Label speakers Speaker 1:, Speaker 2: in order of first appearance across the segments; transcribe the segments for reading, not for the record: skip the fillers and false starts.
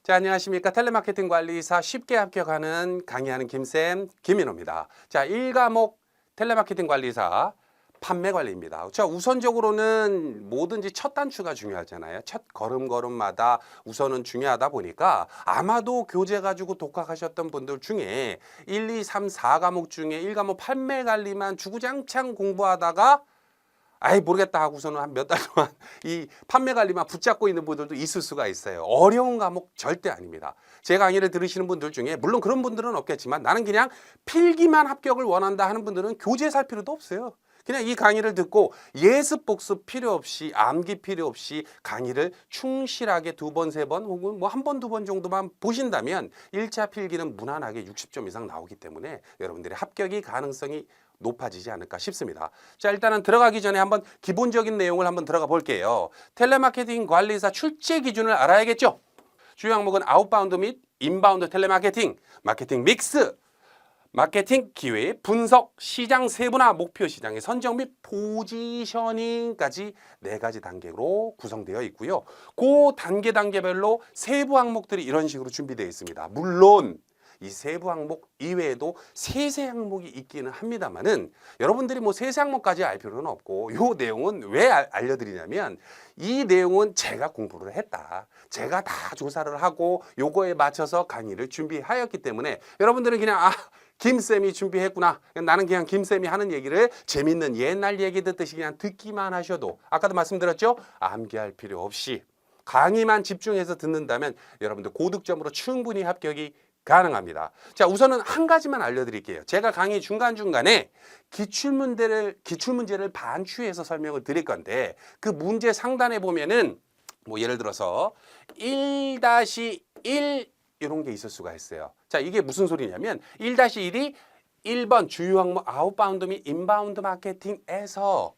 Speaker 1: 자, 안녕하십니까. 텔레마케팅 관리사 쉽게 합격하는 강의하는 김쌤 김민호입니다. 자, 1과목 텔레마케팅 관리사 판매 관리입니다. 자, 우선적으로는 뭐든지 첫 단추가 중요하잖아요. 첫 걸음걸음마다 우선은 중요하다 보니까 아마도 교재 가지고 독학하셨던 분들 중에 1, 2, 3, 4과목 중에 1과목 판매 관리만 주구장창 공부하다가 아이 모르겠다 하고서는 한 몇 달 동안 이 판매 관리만 붙잡고 있는 분들도 있을 수가 있어요. 어려운 과목 절대 아닙니다. 제 강의를 들으시는 분들 중에 물론 그런 분들은 없겠지만 나는 그냥 필기만 합격을 원한다 하는 분들은 교재 살 필요도 없어요. 그냥 이 강의를 듣고 예습 복습 필요 없이 암기 필요 없이 강의를 충실하게 두 번, 세 번 혹은 뭐 한 번, 두 번 정도만 보신다면 1차 필기는 무난하게 60점 이상 나오기 때문에 여러분들의 합격이 가능성이 높아지지 않을까 싶습니다. 자, 일단은 들어가기 전에 한번 기본적인 내용을 한번 들어가 볼게요. 텔레마케팅 관리사 출제 기준을 알아야겠죠? 주요 항목은 아웃바운드 및 인바운드 텔레마케팅, 마케팅 믹스, 마케팅 기회, 분석, 시장 세분화, 목표 시장의 선정 및 포지셔닝까지 4가지 단계로 구성되어 있고요. 그 단계별로 세부 항목들이 이런 식으로 준비되어 있습니다. 물론 이 세부 항목 이외에도 세세 항목이 있기는 합니다만은 여러분들이 뭐 세세 항목까지 알 필요는 없고 요 내용은 왜 알려드리냐면 이 내용은 제가 공부를 했다. 제가 다 조사를 하고 요거에 맞춰서 강의를 준비하였기 때문에 여러분들은 그냥 김쌤이 준비했구나. 나는 그냥 김쌤이 하는 얘기를 재밌는 옛날 얘기 듣듯이 그냥 듣기만 하셔도 아까도 말씀드렸죠? 암기할 필요 없이 강의만 집중해서 듣는다면 여러분들 고득점으로 충분히 합격이 가능합니다. 자, 우선은 한 가지만 알려드릴게요. 제가 강의 중간중간에 기출문제를 반추해서 설명을 드릴 건데 그 문제 상단에 보면은 뭐 예를 들어서 1-1 이런 게 있을 수가 있어요. 자, 이게 무슨 소리냐면 1-1이 1번 주요 항목 아웃바운드 및 인바운드 마케팅에서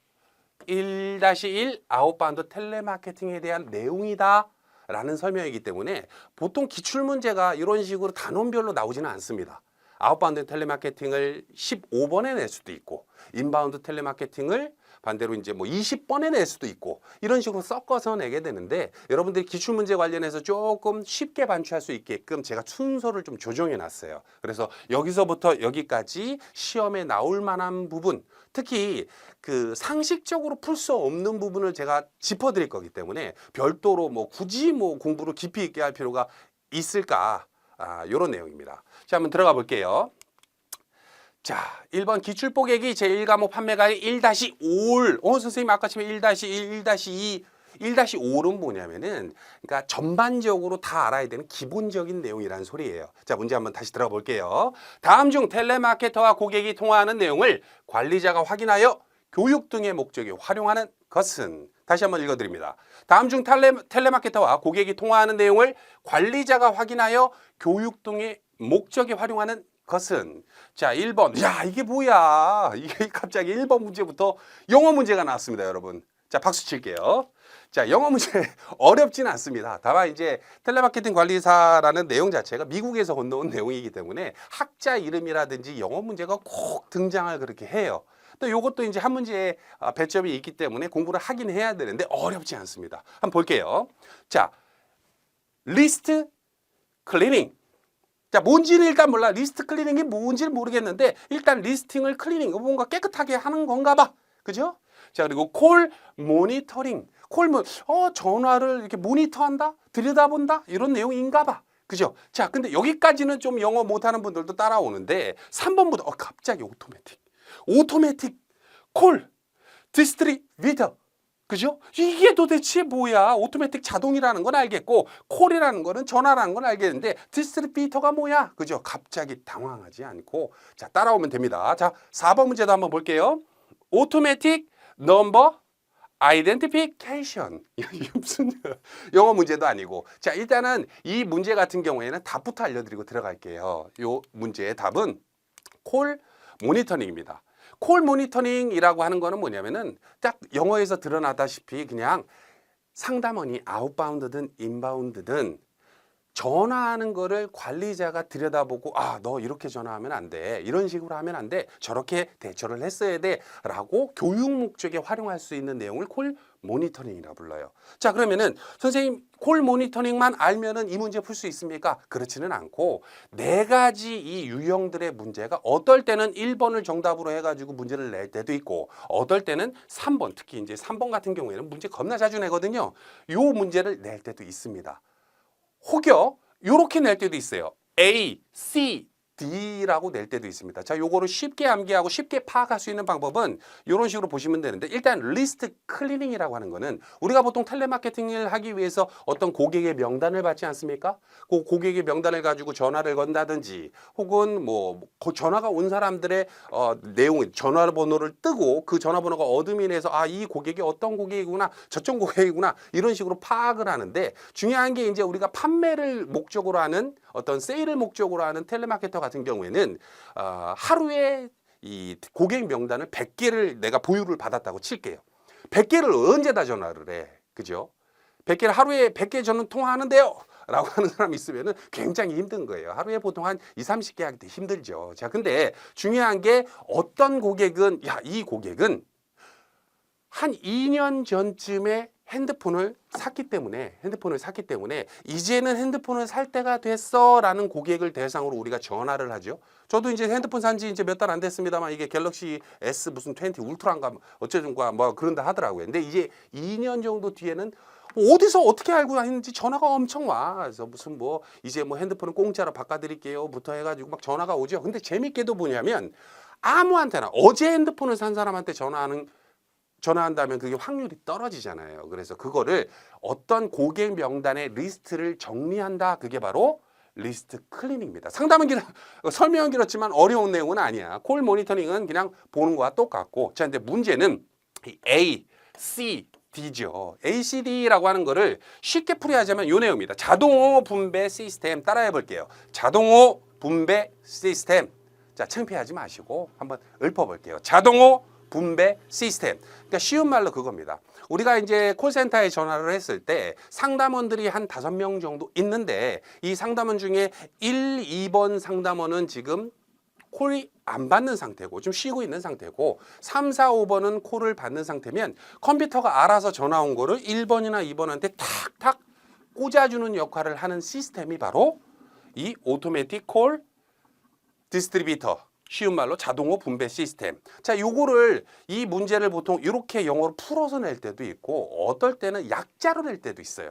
Speaker 1: 1-1 아웃바운드 텔레마케팅에 대한 내용이다 라는 설명이기 때문에 보통 기출문제가 이런 식으로 단원별로 나오지는 않습니다. 아웃바운드 텔레마케팅을 15번에 낼 수도 있고 인바운드 텔레마케팅을 반대로 이제 뭐 20번에 낼 수도 있고 이런 식으로 섞어서 내게 되는데 여러분들이 기출문제 관련해서 조금 쉽게 반추할 수 있게끔 제가 순서를 좀 조정해 놨어요. 그래서 여기서부터 여기까지 시험에 나올 만한 부분 특히 그 상식적으로 풀 수 없는 부분을 제가 짚어드릴 거기 때문에 별도로 뭐 굳이 뭐 공부를 깊이 있게 할 필요가 있을까 이런 내용입니다. 자, 한번 들어가 볼게요. 자, 1번 기출뽀개기 제1과목 판매가의 1-5올. 선생님 아까 지금 1-1, 1-2, 1-5는 뭐냐면은 그러니까 전반적으로 다 알아야 되는 기본적인 내용이라는 소리예요. 자, 문제 한번 다시 들어가 볼게요. 다음 중 텔레마케터와 고객이 통화하는 내용을 관리자가 확인하여 교육 등의 목적에 활용하는 것은 다시 한번 읽어드립니다. 다음 중 텔레마케터와 고객이 통화하는 내용을 관리자가 확인하여 교육 등의 목적에 활용하는 것은 자 1번 야 이게 뭐야 이게 갑자기 1번 문제부터 영어 문제가 나왔습니다. 여러분 자 박수 칠게요. 자 영어 문제 어렵진 않습니다. 다만 이제 텔레마케팅 관리사라는 내용 자체가 미국에서 건너온 내용이기 때문에 학자 이름이라든지 영어 문제가 꼭 등장을 그렇게 해요. 또 이것도 이제 한 문제에 배점이 있기 때문에 공부를 하긴 해야 되는데 어렵지 않습니다. 한번 볼게요. 자 리스트 클리닝 자, 뭔지는 일단 몰라. 리스트 클리닝이 뭔지를 모르겠는데 일단 리스팅을 클리닝, 뭔가 깨끗하게 하는 건가 봐. 그죠? 자, 그리고 콜 모니터링. 전화를 이렇게 모니터한다? 들여다본다? 이런 내용인가 봐. 그죠? 자, 근데 여기까지는 좀 영어 못하는 분들도 따라오는데 3번부터 갑자기 오토매틱 콜 디스트리뷰터. 그죠? 이게 도대체 뭐야? 오토매틱 자동이라는 건 알겠고 콜이라는 거는 전화라는 건 알겠는데 디스트리뷰터가 뭐야? 그죠? 갑자기 당황하지 않고 자 따라오면 됩니다. 자 4번 문제도 한번 볼게요. 오토매틱 넘버 아이덴티피케이션 이게 무슨 영어 문제도 아니고 자 일단은 이 문제 같은 경우에는 답부터 알려드리고 들어갈게요. 요 문제의 답은 콜 모니터링입니다. 콜 모니터링이라고 하는 거는 뭐냐면은 딱 영어에서 드러나다시피 그냥 상담원이 아웃바운드든 인바운드든 전화하는 거를 관리자가 들여다보고 너 이렇게 전화하면 안 돼. 이런 식으로 하면 안 돼. 저렇게 대처를 했어야 돼. 라고 교육 목적에 활용할 수 있는 내용을 콜 모니터링이라 불러요. 자, 그러면은 선생님 콜 모니터링만 알면은 이 문제 풀 수 있습니까? 그렇지는 않고 네 가지 이 유형들의 문제가 어떨 때는 1번을 정답으로 해가지고 문제를 낼 때도 있고 어떨 때는 3번, 특히 이제 3번 같은 경우에는 문제 겁나 자주 내거든요. 요 문제를 낼 때도 있습니다. 혹여 요렇게 낼 때도 있어요. A, C, D라고 낼 때도 있습니다. 자, 요거를 쉽게 암기하고 쉽게 파악할 수 있는 방법은 이런 식으로 보시면 되는데 일단 리스트 클리닝이라고 하는 거는 우리가 보통 텔레마케팅을 하기 위해서 어떤 고객의 명단을 받지 않습니까? 그 고객의 명단을 가지고 전화를 건다든지 혹은 뭐 전화가 온 사람들의 내용, 전화번호를 뜨고 그 전화번호가 어둠이 내서 아, 이 고객이 어떤 고객이구나, 저쪽 고객이구나 이런 식으로 파악을 하는데 중요한 게 이제 우리가 판매를 목적으로 하는 어떤 세일을 목적으로 하는 텔레마케터 같은 경우에는 하루에 이 고객 명단을 100개를 내가 보유를 받았다고 칠게요. 100개를 언제 다 전화를 해? 그죠? 100개를 하루에 100개 저는 통화하는데요. 라고 하는 사람이 있으면은 굉장히 힘든 거예요. 하루에 보통 한 20, 30개 하기 힘들죠. 자, 근데 중요한 게 어떤 고객은 이 고객은 한 2년 전쯤에 핸드폰을 샀기 때문에 이제는 핸드폰을 살 때가 됐어라는 고객을 대상으로 우리가 전화를 하죠. 저도 이제 핸드폰 산지 이제 몇 달 안 됐습니다만 이게 갤럭시 S 무슨 20 울트라인가 어쩌든가 뭐 그런다 하더라고요. 근데 이제 2년 정도 뒤에는 어디서 어떻게 알고 다니는지 전화가 엄청 와. 그래서 무슨 뭐 이제 뭐 핸드폰을 공짜로 바꿔드릴게요부터 해가지고 막 전화가 오죠. 근데 재밌게도 뭐냐면 아무한테나 어제 핸드폰을 산 사람한테 전화한다면 그게 확률이 떨어지잖아요. 그래서 그거를 어떤 고객 명단의 리스트를 정리한다. 그게 바로 리스트 클리닝입니다. 상담은 설명은 길었지만 어려운 내용은 아니야. 콜 모니터링은 그냥 보는 거와 똑같고. 자, 근데 문제는 A, C, D죠. A, C, D라고 하는 거를 쉽게 풀이하자면 요 내용입니다. 자동호 분배 시스템 따라해 볼게요. 자동호 분배 시스템. 자, 창피하지 마시고 한번 읊어볼게요. 자동호 분배 시스템. 그러니까 쉬운 말로 그겁니다. 우리가 이제 콜센터에 전화를 했을 때 상담원들이 한 5명 정도 있는데 이 상담원 중에 1, 2번 상담원은 지금 콜이 안 받는 상태고 좀 쉬고 있는 상태고 3, 4, 5번은 콜을 받는 상태면 컴퓨터가 알아서 전화 온 거를 1번이나 2번한테 탁탁 꽂아주는 역할을 하는 시스템이 바로 이 오토매틱 콜 디스트리뷰터. 쉬운 말로 자동호 분배 시스템. 자, 요거를 이 문제를 보통 이렇게 영어로 풀어서 낼 때도 있고 어떨 때는 약자로 낼 때도 있어요.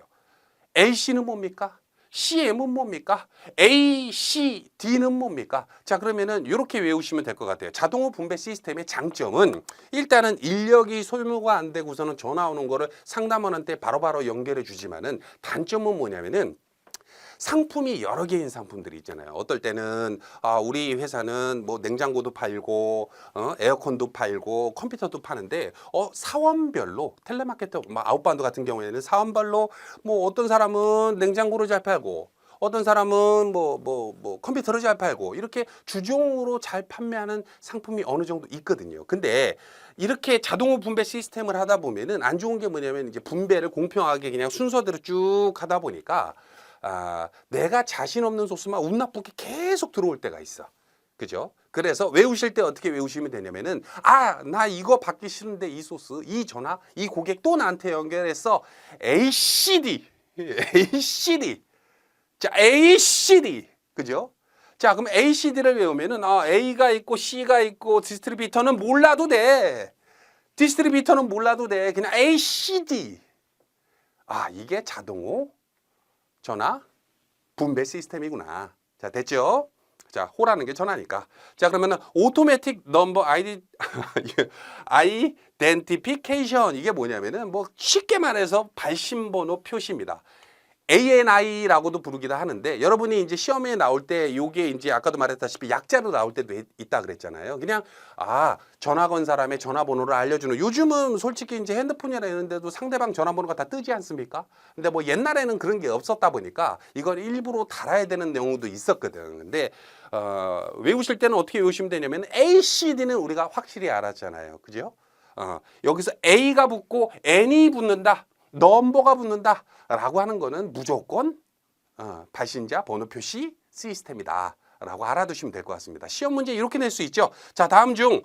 Speaker 1: AC는 뭡니까? CM은 뭡니까? A, C, D는 뭡니까? 자, 그러면은 이렇게 외우시면 될 것 같아요. 자동호 분배 시스템의 장점은 일단은 인력이 소모가 안 되고서는 전화 오는 거를 상담원한테 바로바로 연결해 주지만은 단점은 뭐냐면은 상품이 여러 개인 상품들이 있잖아요. 어떨 때는 우리 회사는 뭐 냉장고도 팔고 에어컨도 팔고 컴퓨터도 파는데 사원별로 텔레마케터 아웃바운드 같은 경우에는 사원별로 뭐 어떤 사람은 냉장고를 잘 팔고 어떤 사람은 뭐 컴퓨터를 잘 팔고 이렇게 주종으로 잘 판매하는 상품이 어느 정도 있거든요. 근데 이렇게 자동호 분배 시스템을 하다 보면은 안 좋은 게 뭐냐면 이제 분배를 공평하게 그냥 순서대로 쭉 하다 보니까 내가 자신 없는 소스만 운 나쁘게 계속 들어올 때가 있어. 그죠? 그래서 외우실 때 어떻게 외우시면 되냐면은 나 이거 받기 싫은데 이 소스, 이 전화, 이 고객 또 나한테 연결했어. ACD. ACD. 자, ACD. 그죠? 자, 그럼 ACD를 외우면은 A가 있고 C가 있고 디스트리뷰터는 몰라도 돼. 디스트리뷰터는 몰라도 돼. 그냥 ACD. 이게 자동호 전화 분배 시스템이구나. 자, 됐죠? 자, 호라는 게 전화니까. 자, 그러면은 오토매틱 넘버 아이덴티피케이션 이게 뭐냐면은 뭐 쉽게 말해서 발신번호 표시입니다. ANI라고도 부르기도 하는데 여러분이 이제 시험에 나올 때 요게 이제 아까도 말했다시피 약자로 나올 때도 있다 그랬잖아요. 그냥 전화 건 사람의 전화번호를 알려주는 요즘은 솔직히 이제 핸드폰이나 이런 데도 상대방 전화번호가 다 뜨지 않습니까? 근데 뭐 옛날에는 그런 게 없었다 보니까 이걸 일부러 달아야 되는 경우도 있었거든. 근데 외우실 때는 어떻게 외우시면 되냐면 ACD는 우리가 확실히 알았잖아요. 그죠? 여기서 A가 붙고 N이 붙는다. 넘버가 붙는다 라고 하는 거는 무조건 발신자 번호 표시 시스템이다 라고 알아두시면 될 것 같습니다. 시험 문제 이렇게 낼 수 있죠. 자, 다음 중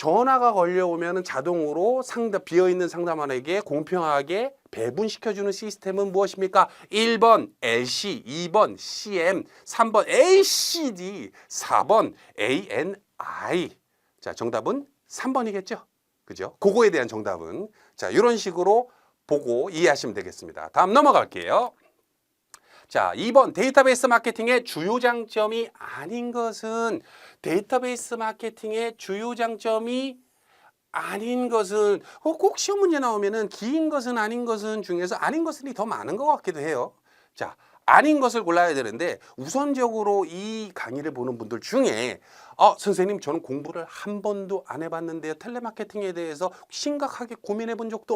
Speaker 1: 전화가 걸려오면 자동으로 비어있는 상담원에게 공평하게 배분시켜주는 시스템은 무엇입니까? 1번 LC, 2번 CM, 3번 ACD, 4번 ANI. 자, 정답은 3번이겠죠? 그죠? 그거에 대한 정답은. 자, 이런 식으로 보고 이해하시면 되겠습니다. 다음 넘어갈게요. 자, 2번 데이터베이스 마케팅의 주요 장점이 아닌 것은 데이터베이스 마케팅의 주요 장점이 아닌 것은 꼭 시험 문제 나오면은 긴 것은 아닌 것은 중에서 아닌 것이 더 많은 것 같기도 해요. 자, 아닌 것을 골라야 되는데 우선적으로 이 강의를 보는 분들 중에 선생님 저는 공부를 한 번도 안 해봤는데요. 텔레마케팅에 대해서 심각하게 고민해 본 적도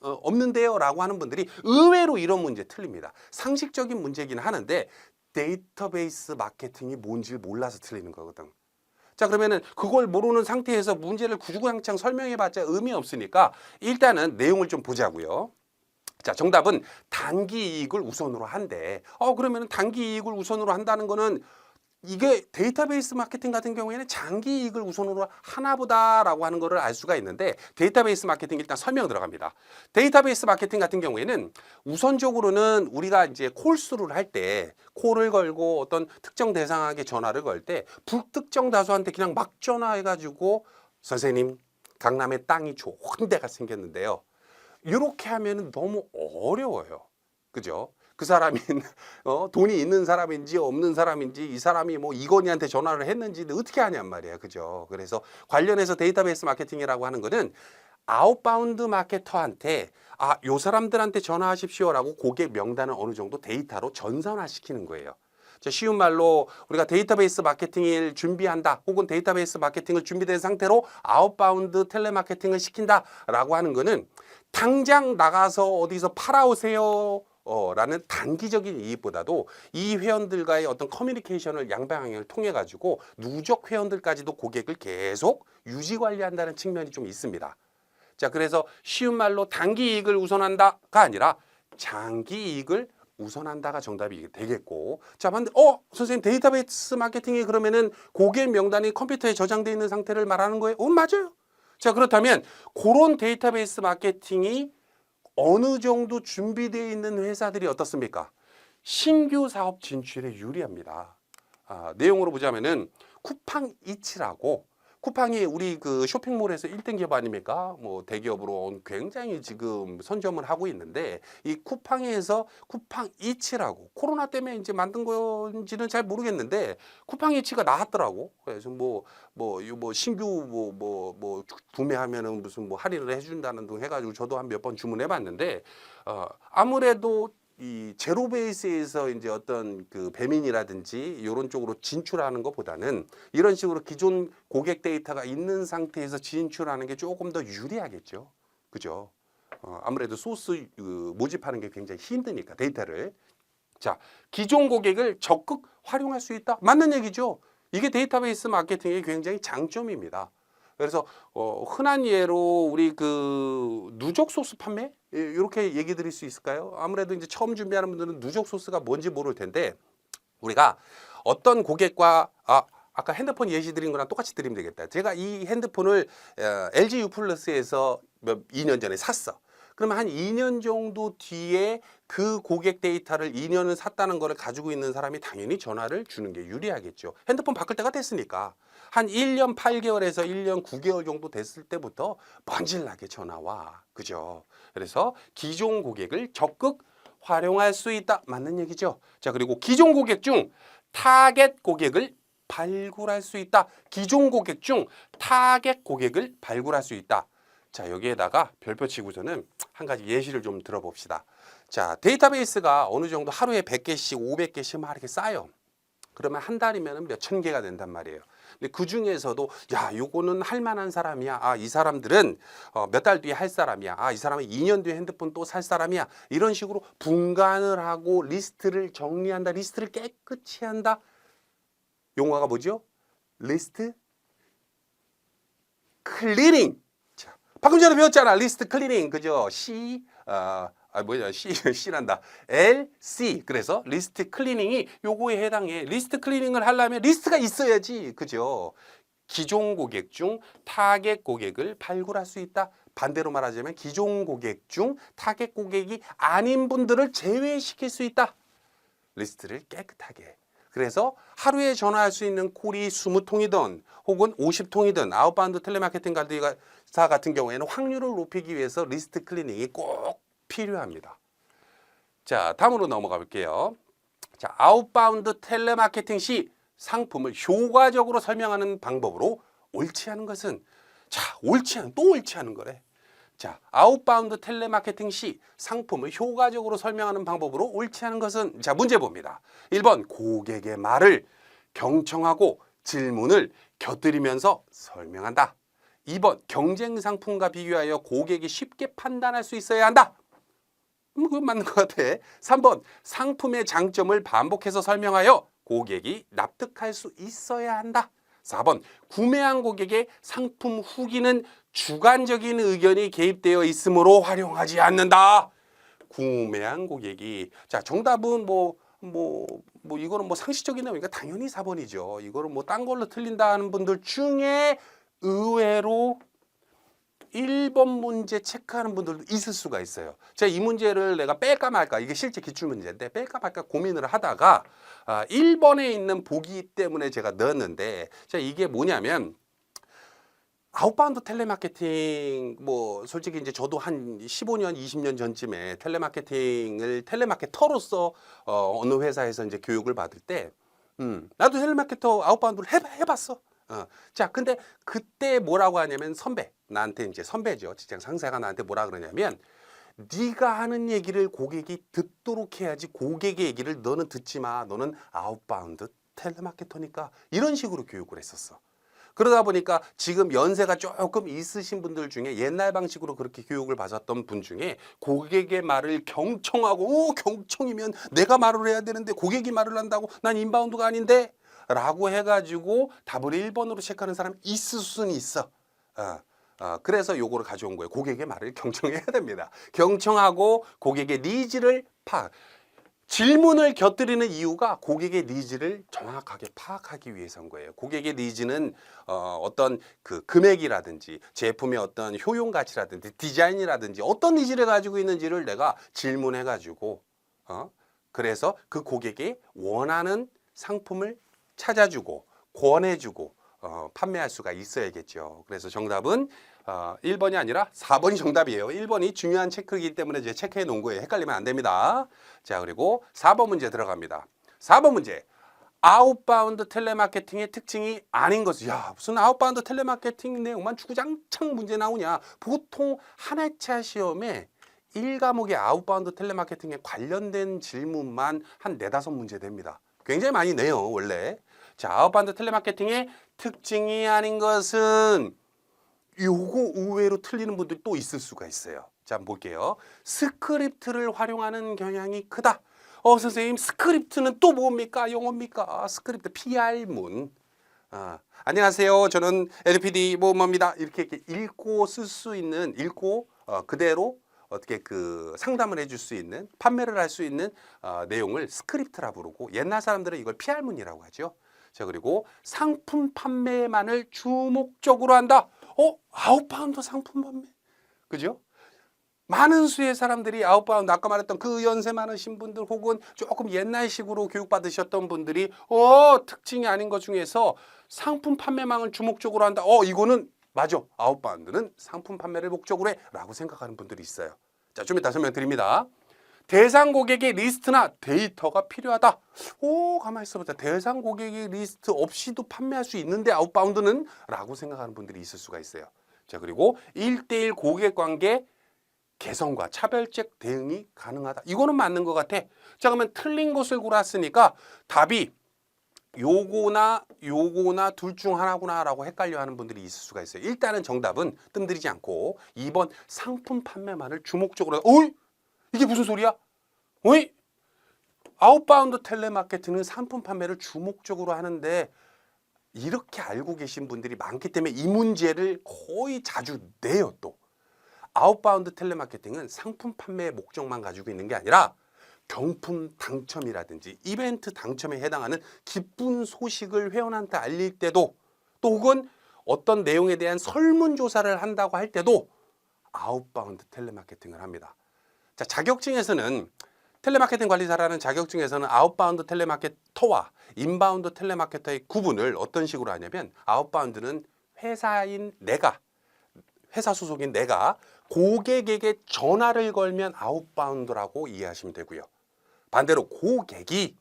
Speaker 1: 없는데요 라고 하는 분들이 의외로 이런 문제 틀립니다. 상식적인 문제긴 하는데 데이터베이스 마케팅이 뭔지 몰라서 틀리는 거거든. 자, 그러면은 그걸 모르는 상태에서 문제를 구주구장창 설명해봤자 의미 없으니까 일단은 내용을 좀 보자고요. 자, 정답은 단기 이익을 우선으로 한대. 그러면 단기 이익을 우선으로 한다는 거는 이게 데이터베이스 마케팅 같은 경우에는 장기 이익을 우선으로 하나보다라고 하는 거를 알 수가 있는데 데이터베이스 마케팅 일단 설명 들어갑니다. 데이터베이스 마케팅 같은 경우에는 우선적으로는 우리가 이제 콜수를 할 때 콜을 걸고 어떤 특정 대상에게 전화를 걸 때 불특정 다수한테 그냥 막 전화해가지고 선생님 강남에 땅이 좋은 데가 생겼는데요. 이렇게 하면 너무 어려워요. 그죠? 그 사람이 돈이 있는 사람인지 없는 사람인지 이 사람이 뭐 이건희한테 전화를 했는지 어떻게 하냔 말이에요. 그죠? 그래서 관련해서 데이터베이스 마케팅이라고 하는 거는 아웃바운드 마케터한테 요 사람들한테 전화하십시오라고 고객 명단을 어느 정도 데이터로 전산화시키는 거예요. 쉬운 말로 우리가 데이터베이스 마케팅을 준비한다 혹은 데이터베이스 마케팅을 준비된 상태로 아웃바운드 텔레마케팅을 시킨다라고 하는 거는 당장 나가서 어디서 팔아오세요 라는 단기적인 이익보다도 이 회원들과의 어떤 커뮤니케이션을 양방향을 통해 가지고 누적 회원들까지도 고객을 계속 유지 관리한다는 측면이 좀 있습니다. 자, 그래서 쉬운 말로 단기 이익을 우선한다가 아니라 장기 이익을 우선한다가 정답이 되겠고, 자, 근데 선생님 데이터베이스 마케팅이 그러면은 고객 명단이 컴퓨터에 저장되어 있는 상태를 말하는 거예요? 맞아요. 자, 그렇다면 그런 데이터베이스 마케팅이 어느 정도 준비되어 있는 회사들이 어떻습니까? 신규 사업 진출에 유리합니다. 내용으로 보자면은 쿠팡이츠라고, 쿠팡이 우리 그 쇼핑몰에서 1등 기업 아닙니까? 뭐 대기업으로 굉장히 지금 선점을 하고 있는데 이 쿠팡에서 쿠팡이츠라고 코로나 때문에 이제 만든 건지는 잘 모르겠는데 쿠팡이츠가 나왔더라고. 그래서 뭐 신규 구매하면은 무슨 뭐 할인을 해준다는 등 해가지고 저도 한 몇 번 주문해봤는데 아무래도 이 제로 베이스에서 이제 어떤 그 배민이라든지 이런 쪽으로 진출하는 것보다는 이런 식으로 기존 고객 데이터가 있는 상태에서 진출하는 게 조금 더 유리하겠죠. 그죠? 아무래도 소스 모집하는 게 굉장히 힘드니까 데이터를. 자, 기존 고객을 적극 활용할 수 있다. 맞는 얘기죠. 이게 데이터베이스 마케팅의 굉장히 장점입니다. 그래서 흔한 예로 우리 그 누적 소스 판매 이렇게 얘기 드릴 수 있을까요? 아무래도 이제 처음 준비하는 분들은 누적 소스가 뭔지 모를 텐데 우리가 어떤 고객과 아까 핸드폰 예시 드린 거랑 똑같이 드리면 되겠다. 제가 이 핸드폰을 LG U 플러스에서 2년 전에 샀어. 그러면 한 2년 정도 뒤에 그 고객 데이터를 2년을 샀다는 거를 가지고 있는 사람이 당연히 전화를 주는 게 유리하겠죠. 핸드폰 바꿀 때가 됐으니까. 한 1년 8개월에서 1년 9개월 정도 됐을 때부터 번질나게 전화와. 그죠? 그래서 기존 고객을 적극 활용할 수 있다. 맞는 얘기죠. 자, 그리고 기존 고객 중 타겟 고객을 발굴할 수 있다. 기존 고객 중 타겟 고객을 발굴할 수 있다. 자, 여기에다가 별표 치고서는 한 가지 예시를 좀 들어봅시다. 자, 데이터베이스가 어느 정도 하루에 100개씩, 500개씩 막 이렇게 쌓여. 그러면 한 달이면 몇 천 개가 된단 말이에요. 근데 그 중에서도 요거는 할 만한 사람이야. 이 사람들은 몇 달 뒤에 할 사람이야. 이 사람은 2년 뒤에 핸드폰 또 살 사람이야. 이런 식으로 분간을 하고 리스트를 정리한다. 리스트를 깨끗이 한다. 용어가 뭐죠? 리스트 클리닝. 자, 방금 전에 배웠잖아. 리스트 클리닝. 그죠? C란다. LC. 그래서 리스트 클리닝이 요거에 해당해. 리스트 클리닝을 하려면 리스트가 있어야지. 그죠? 기존 고객 중 타겟 고객을 발굴할 수 있다. 반대로 말하자면 기존 고객 중 타겟 고객이 아닌 분들을 제외시킬 수 있다. 리스트를 깨끗하게. 그래서 하루에 전화할 수 있는 콜이 20통이든 혹은 50통이든 아웃바운드 텔레마케팅 관리사 같은 경우에는 확률을 높이기 위해서 리스트 클리닝이 꼭 필요합니다. 자, 다음으로 넘어가 볼게요. 자, 아웃바운드 텔레마케팅 시 상품을 효과적으로 설명하는 방법으로 옳지 않은 것은 또 옳지 않은 거래. 자, 아웃바운드 텔레마케팅 시 상품을 효과적으로 설명하는 방법으로 옳지 않은 것은 자, 문제 봅니다. 1번 고객의 말을 경청하고 질문을 곁들이면서 설명한다. 2번 경쟁 상품과 비교하여 고객이 쉽게 판단할 수 있어야 한다. 그건 맞는 것 같아. 3번 상품의 장점을 반복해서 설명하여 고객이 납득할 수 있어야 한다. 4번 구매한 고객의 상품 후기는 주관적인 의견이 개입되어 있으므로 활용하지 않는다. 구매한 고객이 자, 정답은 이거는 상식적인 내용이니까 당연히 4번이죠. 이거는 딴 걸로 틀린다는 분들 중에 의외로 1번 문제 체크하는 분들도 있을 수가 있어요. 제가 이 문제를 내가 뺄까 말까, 이게 실제 기출문제인데 뺄까 말까 고민을 하다가 1번에 있는 보기 때문에 제가 넣었는데, 자, 이게 뭐냐면 아웃바운드 텔레마케팅, 솔직히 이제 저도 한 15년, 20년 전쯤에 텔레마케터로서 어느 회사에서 이제 교육을 받을 때, 나도 텔레마케터 아웃바운드를 해봤어. 자, 근데 그때 뭐라고 하냐면 나한테 이제 선배죠. 직장 상사가 나한테 뭐라 그러냐면 네가 하는 얘기를 고객이 듣도록 해야지 고객의 얘기를 너는 듣지 마. 너는 아웃바운드 텔레마케터니까. 이런 식으로 교육을 했었어. 그러다 보니까 지금 연세가 조금 있으신 분들 중에 옛날 방식으로 그렇게 교육을 받았던 분 중에 고객의 말을 경청하고 경청이면 내가 말을 해야 되는데 고객이 말을 한다고 난 인바운드가 아닌데 라고 해가지고 답을 1번으로 체크하는 사람이 있을 수는 있어. 그래서 요거를 가져온 거예요. 고객의 말을 경청해야 됩니다. 경청하고 고객의 니즈를 질문을 곁들이는 이유가 고객의 니즈를 정확하게 파악하기 위해서인 거예요. 고객의 니즈는 어떤 그 금액이라든지 제품의 어떤 효용 가치라든지 디자인이라든지 어떤 니즈를 가지고 있는지를 내가 질문해가지고 그래서 그 고객이 원하는 상품을 찾아주고 권해주고 판매할 수가 있어야겠죠. 그래서 정답은 1번이 아니라 4번이 정답이에요. 1번이 중요한 체크이기 때문에 이제 체크해 놓은 거예요. 헷갈리면 안 됩니다. 자, 그리고 4번 문제 들어갑니다. 4번 문제. 아웃바운드 텔레마케팅의 특징이 아닌 것은, 야, 무슨 아웃바운드 텔레마케팅 내용만 주구장창 문제 나오냐. 보통 한 회차 시험에 1과목의 아웃바운드 텔레마케팅에 관련된 질문만 한 4-5문제 됩니다. 굉장히 많이 내요, 원래. 자, 아웃바운드 텔레마케팅의 특징이 아닌 것은 요거 의외로 틀리는 분들이 또 있을 수가 있어요. 자, 한번 볼게요. 스크립트를 활용하는 경향이 크다. 선생님, 스크립트는 또 뭡니까? 영어입니까? 스크립트, PR문. 안녕하세요. 저는 LPD 뭐입니다. 이렇게 읽고 쓸 수 있는, 그대로 어떻게 그 상담을 해줄 수 있는, 판매를 할 수 있는 내용을 스크립트라 부르고, 옛날 사람들은 이걸 PR문이라고 하죠. 자, 그리고 상품 판매만을 주목적으로 한다. 아웃바운드 상품 판매. 그죠? 많은 수의 사람들이 아웃바운드, 아까 말했던 그 연세 많으신 분들 혹은 조금 옛날식으로 교육받으셨던 분들이 특징이 아닌 것 중에서 상품 판매망을 주목적으로 한다. 이거는 맞아. 아웃바운드는 상품 판매를 목적으로 해 라고 생각하는 분들이 있어요. 자, 좀 이따 설명드립니다. 대상 고객의 리스트나 데이터가 필요하다. 가만히 있어보자. 대상 고객의 리스트 없이도 판매할 수 있는데 아웃바운드는? 라고 생각하는 분들이 있을 수가 있어요. 자, 그리고 1:1 고객 관계 개선과 차별적 대응이 가능하다. 이거는 맞는 것 같아. 자, 그러면 틀린 것을 골랐으니까 답이 요거나 둘 중 하나구나 라고 헷갈려 하는 분들이 있을 수가 있어요. 일단은 정답은 뜸들이지 않고 2번 상품 판매만을 주목적으로. 이게 무슨 소리야? 아웃바운드 텔레마케팅은 상품 판매를 주목적으로 하는데 이렇게 알고 계신 분들이 많기 때문에 이 문제를 거의 자주 내요. 또 아웃바운드 텔레마케팅은 상품 판매의 목적만 가지고 있는 게 아니라 경품 당첨이라든지 이벤트 당첨에 해당하는 기쁜 소식을 회원한테 알릴 때도 또 혹은 어떤 내용에 대한 설문조사를 한다고 할 때도 아웃바운드 텔레마케팅을 합니다. 자, 자격증에서는 텔레마케팅 관리사라는 자격증에서는 아웃바운드 텔레마케터와 인바운드 텔레마케터의 구분을 어떤 식으로 하냐면 아웃바운드는 회사인 내가 회사 소속인 내가 고객에게 전화를 걸면 아웃바운드라고 이해하시면 되고요. 반대로 고객이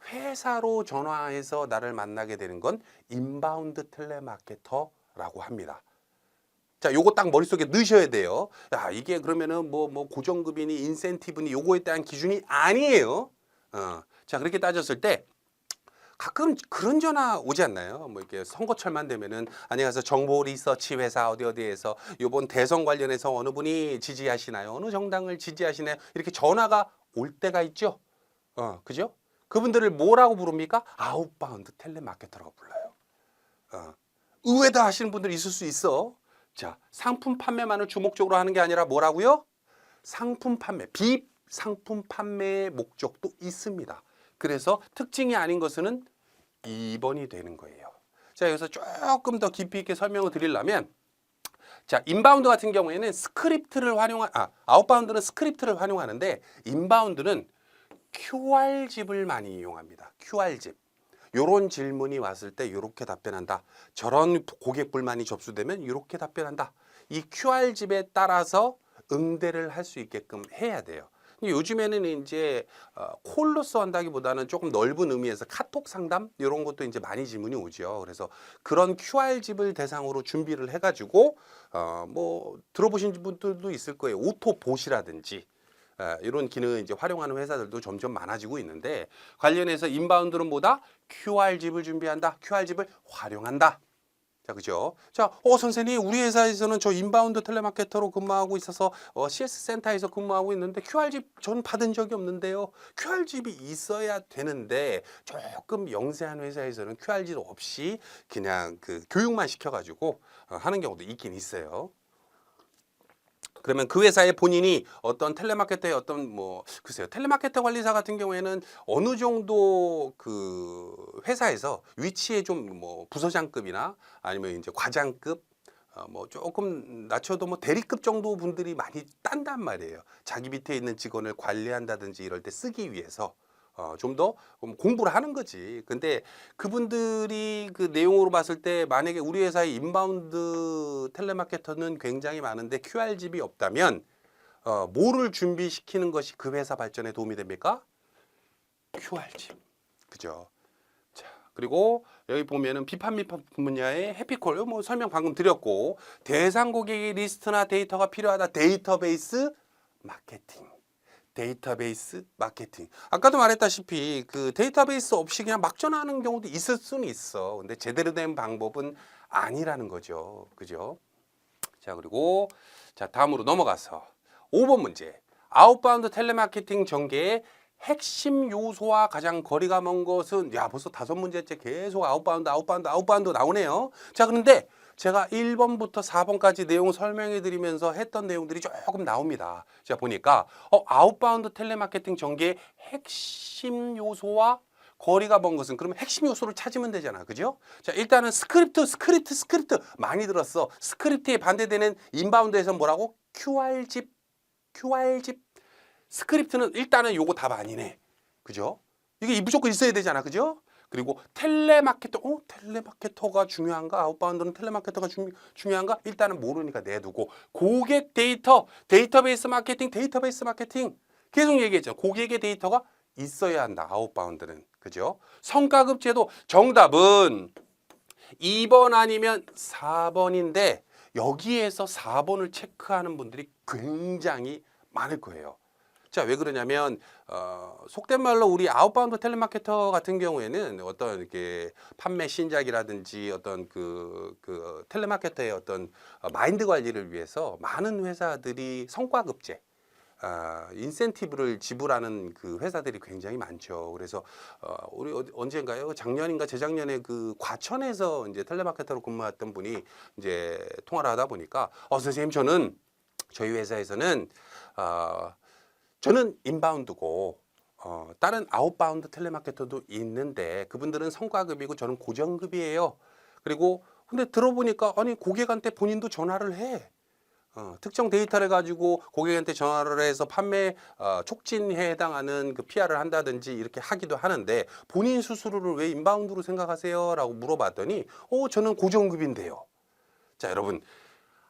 Speaker 1: 회사로 전화해서 나를 만나게 되는 건 인바운드 텔레마케터라고 합니다. 자, 요거 딱 머릿속에 넣으셔야 돼요. 야, 이게 그러면은 뭐 고정급이니 인센티브니 요거에 대한 기준이 아니에요. 자, 그렇게 따졌을 때 가끔 그런 전화 오지 않나요? 뭐 이렇게 선거철만 되면은 안녕하세요. 정보 리서치 회사 어디에서 요번 대선 관련해서 어느 분이 지지하시나요? 어느 정당을 지지하시나요? 이렇게 전화가 올 때가 있죠. 그죠? 그분들을 뭐라고 부릅니까? 아웃바운드 텔레마케터라고 불러요. 의외다 하시는 분들이 있을 수 있어. 자, 상품 판매만을 주목적으로 하는 게 아니라 뭐라고요? 상품 판매, 비상품 판매의 목적도 있습니다. 그래서 특징이 아닌 것은 2번이 되는 거예요. 자, 여기서 조금 더 깊이 있게 설명을 드리려면, 자, 인바운드 같은 경우에는 아웃바운드는 스크립트를 활용하는데 인바운드는 QR집을 많이 이용합니다. QR집. 요런 질문이 왔을 때 이렇게 답변한다. 저런 고객 불만이 접수되면 이렇게 답변한다. 이 QR집에 따라서 응대를 할 수 있게끔 해야 돼요. 요즘에는 이제 콜로서 한다기보다는 조금 넓은 의미에서 카톡 상담 이런 것도 이제 많이 질문이 오죠. 그래서 그런 QR집을 대상으로 준비를 해가지고 뭐 들어보신 분들도 있을 거예요. 오토봇이라든지 이런 기능을 이제 활용하는 회사들도 점점 많아지고 있는데 관련해서 인바운드는 뭐다? QR집을 준비한다. QR집을 활용한다. 자, 그죠? 자, 선생님, 우리 회사에서는 저 인바운드 텔레마케터로 근무하고 있어서 CS 센터에서 근무하고 있는데 QR집 전 받은 적이 없는데요. QR집이 있어야 되는데 조금 영세한 회사에서는 QR집 없이 그냥 그 교육만 시켜가지고 하는 경우도 있긴 있어요. 그러면 그 회사의 본인이 어떤 텔레마케터의 글쎄요, 텔레마케터 관리사 같은 경우에는 어느 정도 그 회사에서 위치에 좀 부서장급이나 아니면 이제 과장급 조금 낮춰도 대리급 정도 분들이 많이 딴단 말이에요. 자기 밑에 있는 직원을 관리한다든지 이럴 때 쓰기 위해서. 좀 더 공부를 하는 거지. 근데 그분들이 그 내용으로 봤을 때 만약에 우리 회사의 인바운드 텔레마케터는 굉장히 많은데 QR집이 없다면 뭐를 준비시키는 것이 그 회사 발전에 도움이 됩니까? QR집. 그죠? 자, 그리고 여기 보면은 비판 미판 분야의 해피콜 설명 방금 드렸고 대상 고객의 리스트나 데이터가 필요하다. 데이터베이스 마케팅. 데이터베이스 마케팅. 아까도 말했다시피 그 데이터베이스 없이 그냥 막 전화하는 경우도 있을 수는 있어. 근데 제대로 된 방법은 아니라는 거죠. 그죠? 자, 그리고 자, 다음으로 넘어가서 5번 문제. 아웃바운드 텔레마케팅 전개의 핵심 요소와 가장 거리가 먼 것은 벌써 5문제째 계속 아웃바운드 나오네요. 자, 그런데 제가 1번부터 4번까지 내용 설명해 드리면서 했던 내용들이 조금 나옵니다. 제가 보니까 아웃바운드 텔레마케팅 전개의 핵심 요소와 거리가 먼 것은 그러면 핵심 요소를 찾으면 되잖아. 그죠? 자, 일단은 스크립트 많이 들었어. 스크립트에 반대되는 인바운드에서 뭐라고? QR집. 스크립트는 일단은 요거 답 아니네. 그죠? 이게 무조건 있어야 되잖아. 그죠? 그리고 텔레마케터가 중요한가? 아웃바운드는 텔레마케터가 중요한가? 일단은 모르니까 내두고 고객 데이터베이스 마케팅 계속 얘기했죠. 고객의 데이터가 있어야 한다. 아웃바운드는. 그죠? 성과급 제도 정답은 2번 아니면 4번인데 여기에서 4번을 체크하는 분들이 굉장히 많을 거예요. 자, 왜 그러냐면 속된 말로 우리 아웃바운드 텔레마케터 같은 경우에는 어떤 이렇게 판매 신작이라든지 어떤 그 텔레마케터의 어떤 마인드 관리를 위해서 많은 회사들이 성과급제 인센티브를 지불하는 그 회사들이 굉장히 많죠. 그래서 우리 언젠가요? 작년인가 재작년에 그 과천에서 이제 텔레마케터로 근무했던 분이 이제 통화를 하다 보니까 선생님 저희 회사에서는 저는 인바운드고 다른 아웃바운드 텔레마케터도 있는데 그분들은 성과급이고 저는 고정급이에요. 그리고 근데 들어보니까 아니 고객한테 본인도 전화를 해. 특정 데이터를 가지고 고객한테 전화를 해서 판매 촉진에 해당하는 그 PR을 한다든지 이렇게 하기도 하는데 본인 수수료를 왜 인바운드로 생각하세요? 라고 물어봤더니 저는 고정급인데요. 자, 여러분,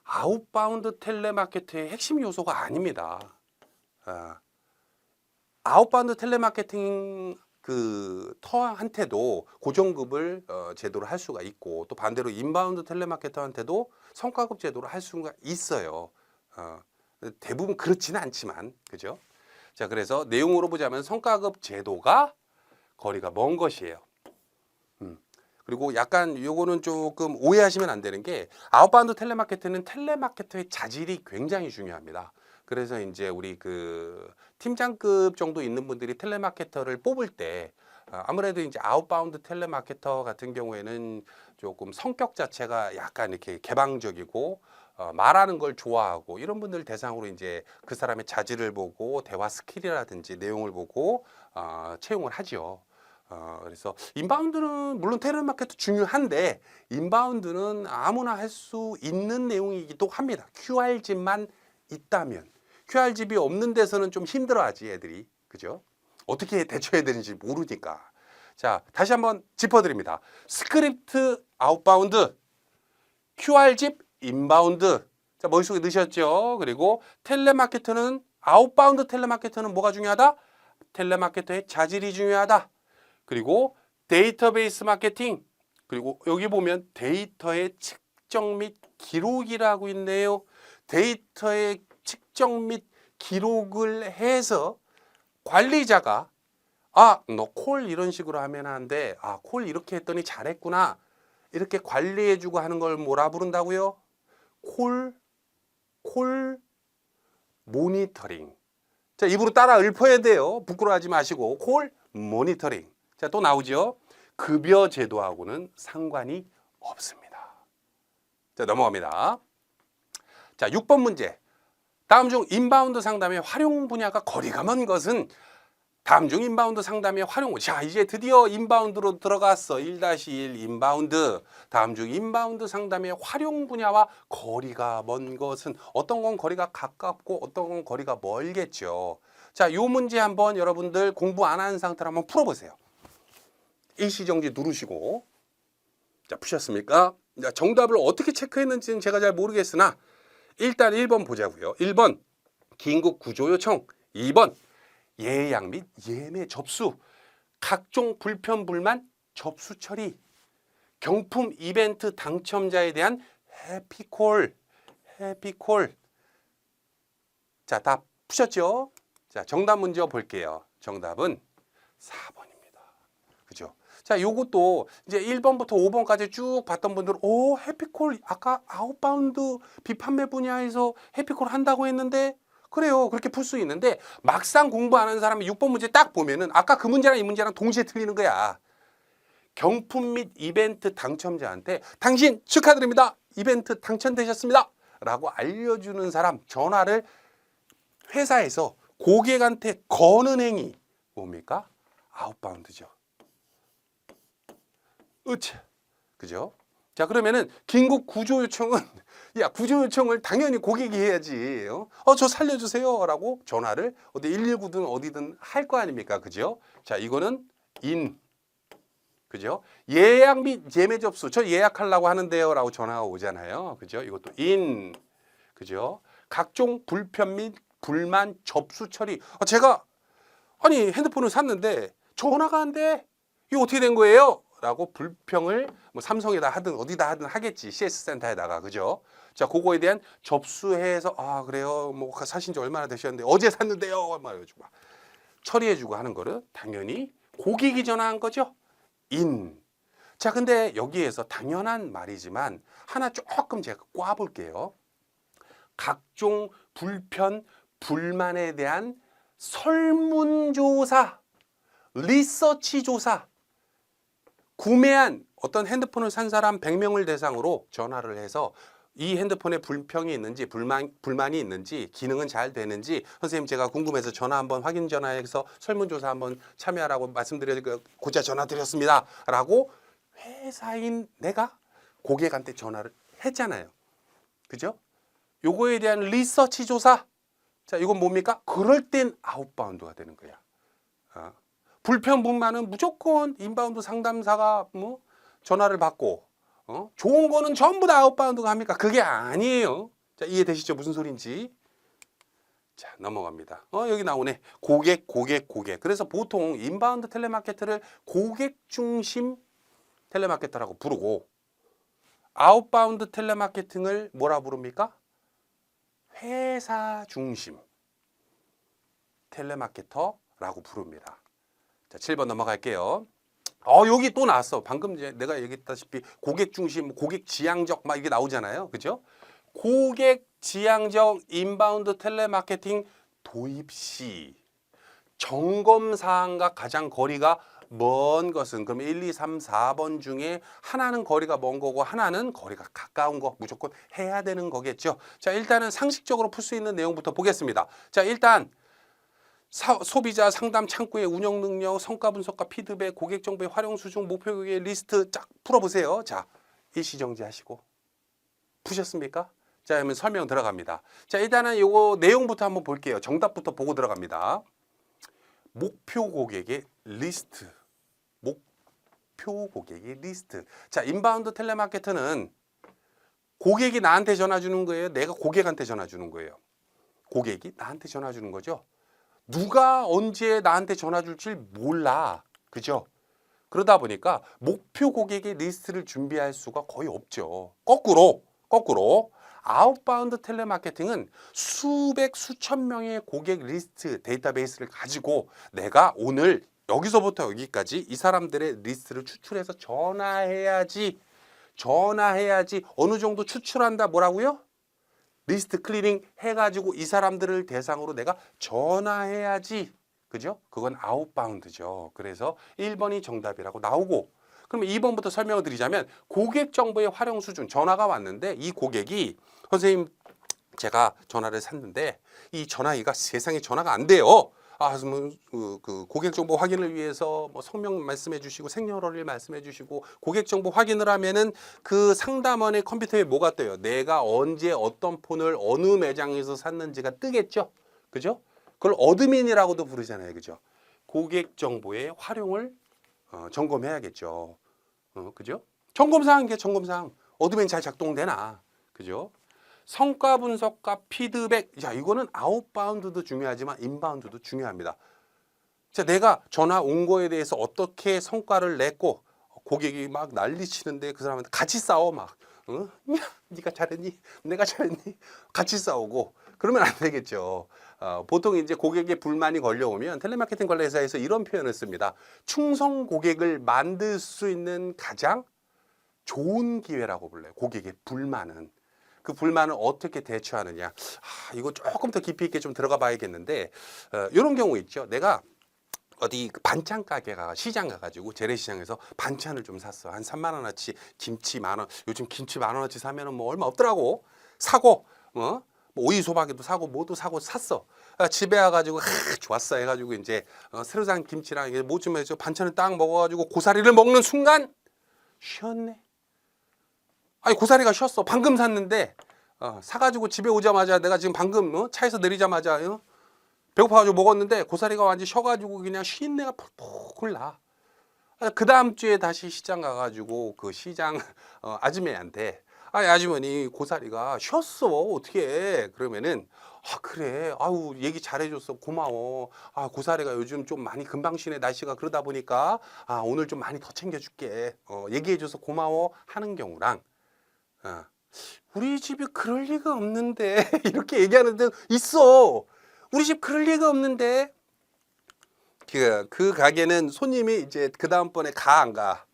Speaker 1: 아웃바운드 텔레마케팅의 핵심 요소가 아닙니다. 아웃바운드 텔레마케팅 그 터한테도 고정급을 제도로 할 수가 있고 또 반대로 인바운드 텔레마케터한테도 성과급 제도를 할 수가 있어요. 대부분 그렇지는 않지만 그죠? 자, 그래서 내용으로 보자면 성과급 제도가 거리가 먼 것이에요. 그리고 약간 요거는 조금 오해하시면 안 되는 게 아웃바운드 텔레마케터는 텔레마케터의 자질이 굉장히 중요합니다. 그래서 이제 우리 그 팀장급 정도 있는 분들이 텔레마케터를 뽑을 때 아무래도 이제 아웃바운드 텔레마케터 같은 경우에는 조금 성격 자체가 약간 이렇게 개방적이고 말하는 걸 좋아하고 이런 분들 대상으로 이제 그 사람의 자질을 보고 대화 스킬이라든지 내용을 보고 채용을 하죠. 그래서 인바운드는 물론 텔레마케터 중요한데 인바운드는 아무나 할 수 있는 내용이기도 합니다. QR집만 있다면. QR집이 없는 데서는 좀 힘들어하지 애들이. 그죠? 어떻게 대처해야 되는지 모르니까. 자, 다시 한번 짚어드립니다. 스크립트 아웃바운드, QR집 인바운드. 자, 머릿속에 넣으셨죠? 그리고 텔레마케터는 아웃바운드 텔레마케터는 뭐가 중요하다? 텔레마케터의 자질이 중요하다. 그리고 데이터베이스 마케팅. 그리고 여기 보면 데이터의 측정 및 기록이라고 있네요. 데이터의 측정 및 기록을 해서 관리자가 너 콜 이런 식으로 하면 안 돼. 콜 이렇게 했더니 잘했구나. 이렇게 관리해주고 하는 걸 뭐라 부른다고요? 콜 모니터링. 자, 입으로 따라 읊어야 돼요. 부끄러워하지 마시고 콜 모니터링. 자, 또 나오죠. 급여 제도하고는 상관이 없습니다. 자, 넘어갑니다. 자, 6번 문제. 다음 중 인바운드 상담의 활용 분야가 거리가 먼 것은 다음 중 인바운드 상담의 활용. 자, 이제 드디어 인바운드로 들어갔어. 1-1 인바운드. 다음 중 인바운드 상담의 활용 분야와 거리가 먼 것은 어떤 건 거리가 가깝고 어떤 건 거리가 멀겠죠. 자, 요 문제 한번 여러분들 공부 안 한 상태로 한번 풀어보세요. 일시정지 누르시고. 자, 푸셨습니까? 자, 정답을 어떻게 체크했는지는 제가 잘 모르겠으나 일단 1번 보자고요. 1번 긴급 구조 요청. 2번 예약 및 예매 접수. 각종 불편 불만 접수 처리. 경품 이벤트 당첨자에 대한 해피콜. 자, 다 푸셨죠? 자, 정답 문제 볼게요. 정답은 4번입니다. 그죠? 자, 요것도 이제 1번부터 5번까지 쭉 봤던 분들은 해피콜 아까 아웃바운드 비판매 분야에서 해피콜 한다고 했는데 그래요. 그렇게 풀 수 있는데 막상 공부 안 하는 사람이 6번 문제 딱 보면은 아까 그 문제랑 이 문제랑 동시에 틀리는 거야. 경품 및 이벤트 당첨자한테 당신 축하드립니다. 이벤트 당첨되셨습니다. 라고 알려주는 사람 전화를 회사에서 고객한테 거는 행위 뭡니까? 아웃바운드죠. 그죠? 자, 그러면은 긴급 구조 요청은 구조 요청을 당연히 고객이 해야지. 저 살려주세요 라고 전화를 어디 119든 어디든 할 거 아닙니까? 그죠? 자, 이거는 그죠? 예약 및 예매 접수. 저 예약하려고 하는데요 라고 전화가 오잖아요. 그죠? 이것도 그죠? 각종 불편 및 불만 접수 처리. 제가 핸드폰을 샀는데 전화가 안 돼. 이거 어떻게 된 거예요? 라고 불평을 뭐 삼성에다 하든 어디다 하든 하겠지. CS 센터에다가. 그죠? 자, 그거에 대한 접수해서 그래요. 뭐 사신 지 얼마나 되셨는데 어제 샀는데요. 말해가지고 막 처리해주고 하는 거를 당연히 고객이 전화한 거죠. 자, 근데 여기에서 당연한 말이지만 하나 조금 제가 꽈볼게요. 각종 불편, 불만에 대한 설문조사, 리서치 조사. 구매한 어떤 핸드폰을 산 사람 100명을 대상으로 전화를 해서 이 핸드폰에 불평이 있는지 불만이 있는지 기능은 잘 되는지 선생님 제가 궁금해서 전화 한번 확인 전화해서 설문조사 한번 참여하라고 말씀드려고자 전화 드렸습니다 라고 회사인 내가 고객한테 전화를 했잖아요. 그죠? 요거에 대한 리서치 조사. 자, 이건 뭡니까? 그럴 땐 아웃바운드가 되는 거야. 불편 불만은 무조건 인바운드 상담사가 뭐 전화를 받고 좋은 거는 전부 다 아웃바운드가 합니까? 그게 아니에요. 자, 이해되시죠? 무슨 소린지. 자, 넘어갑니다. 여기 나오네. 고객. 그래서 보통 인바운드 텔레마케터를 고객 중심 텔레마케터라고 부르고 아웃바운드 텔레마케팅을 뭐라 부릅니까? 회사 중심 텔레마케터라고 부릅니다. 자, 7번 넘어갈게요. 여기 또 나왔어. 방금 내가 얘기했다시피 고객 중심, 고객 지향적 막 이게 나오잖아요. 그죠? 고객 지향적 인바운드 텔레마케팅 도입 시 점검 사항과 가장 거리가 먼 것은 그럼 1, 2, 3, 4번 중에 하나는 거리가 먼 거고 하나는 거리가 가까운 거 무조건 해야 되는 거겠죠. 자, 일단은 상식적으로 풀 수 있는 내용부터 보겠습니다. 자, 일단 소비자 상담 창구의 운영 능력, 성과 분석과 피드백, 고객 정보의 활용 수준, 목표 고객의 리스트 쫙 풀어보세요. 자, 일시정지 하시고 푸셨습니까? 자, 그러면 설명 들어갑니다. 자, 일단은 요거 내용부터 한번 볼게요. 정답부터 보고 들어갑니다. 목표 고객의 리스트. 목표 고객의 리스트. 자, 인바운드 텔레마케터는 고객이 나한테 전화 주는 거예요? 내가 고객한테 전화 주는 거예요? 고객이 나한테 전화 주는 거죠? 누가 언제 나한테 전화 줄지 몰라. 그죠? 그러다 보니까 목표 고객의 리스트를 준비할 수가 거의 없죠. 거꾸로 아웃바운드 텔레마케팅은 수백 수천 명의 고객 리스트 데이터베이스를 가지고 내가 오늘 여기서부터 여기까지 이 사람들의 리스트를 추출해서 전화해야지 어느 정도 추출한다. 뭐라고요? 리스트 클리닝 해가지고 이 사람들을 대상으로 내가 전화해야지. 그죠? 그건 아웃바운드죠. 그래서 1번이 정답이라고 나오고, 그러면 2번부터 설명을 드리자면 고객 정보의 활용 수준. 전화가 왔는데 이 고객이 선생님 제가 전화를 샀는데 이 전화기가 세상에 전화가 안 돼요. 그 고객 정보 확인을 위해서 뭐 성명 말씀해 주시고 생년월일 말씀해 주시고 고객 정보 확인을 하면은 그 상담원의 컴퓨터에 뭐가 떠요? 내가 언제 어떤 폰을 어느 매장에서 샀는지가 뜨겠죠. 그죠? 그걸 어드민이라고도 부르잖아요. 그죠? 고객 정보의 활용을 점검해야겠죠. 그죠? 점검사항, 점검사항. 어드민 잘 작동되나? 그죠? 성과 분석과 피드백. 자, 이거는 아웃바운드도 중요하지만 인바운드도 중요합니다. 자, 내가 전화 온 거에 대해서 어떻게 성과를 냈고 고객이 막 난리치는데 그 사람한테 같이 싸워 막. 네가 잘했니? 내가 잘했니? 같이 싸우고 그러면 안 되겠죠. 보통 이제 고객의 불만이 걸려오면 텔레마케팅 관련 회사에서 이런 표현을 씁니다. 충성 고객을 만들 수 있는 가장 좋은 기회라고 불러요. 고객의 불만은. 그 불만을 어떻게 대처하느냐. 이거 조금 더 깊이 있게 좀 들어가 봐야겠는데 이런 경우 있죠. 내가 어디 반찬 가게 시장 가가지고 재래시장에서 반찬을 좀 샀어. 한 3만 원어치 김치 10,000원. 요즘 김치 10,000원어치 사면은 뭐 얼마 없더라고. 사고 뭐 오이 소박이도 사고 뭐도 사고 샀어. 집에 와가지고 좋았어 해가지고 이제 새로 산 김치랑 뭐 좀 해서 반찬을 딱 먹어가지고 고사리를 먹는 순간 쉬었네. 아니 고사리가 쉬었어. 방금 샀는데 사가지고 집에 오자마자 내가 지금 방금 차에서 내리자마자 배고파가지고 먹었는데 고사리가 완전히 쉬어가지고 그냥 쉰내가 폴폴 나. 그 다음 주에 다시 시장 가가지고 그 시장 아줌매한테 아니 아주머니 고사리가 쉬었어 어떻게 그러면은 그래 아우 얘기 잘해줘서 고마워. 고사리가 요즘 좀 많이 금방 쉬네 날씨가 그러다 보니까 오늘 좀 많이 더 챙겨줄게. 얘기해줘서 고마워 하는 경우랑 우리 집이 그럴 리가 없는데 이렇게 얘기하는 데 있어. 우리 집 그럴 리가 없는데 그 가게는 손님이 이제 그 다음번에 안 가.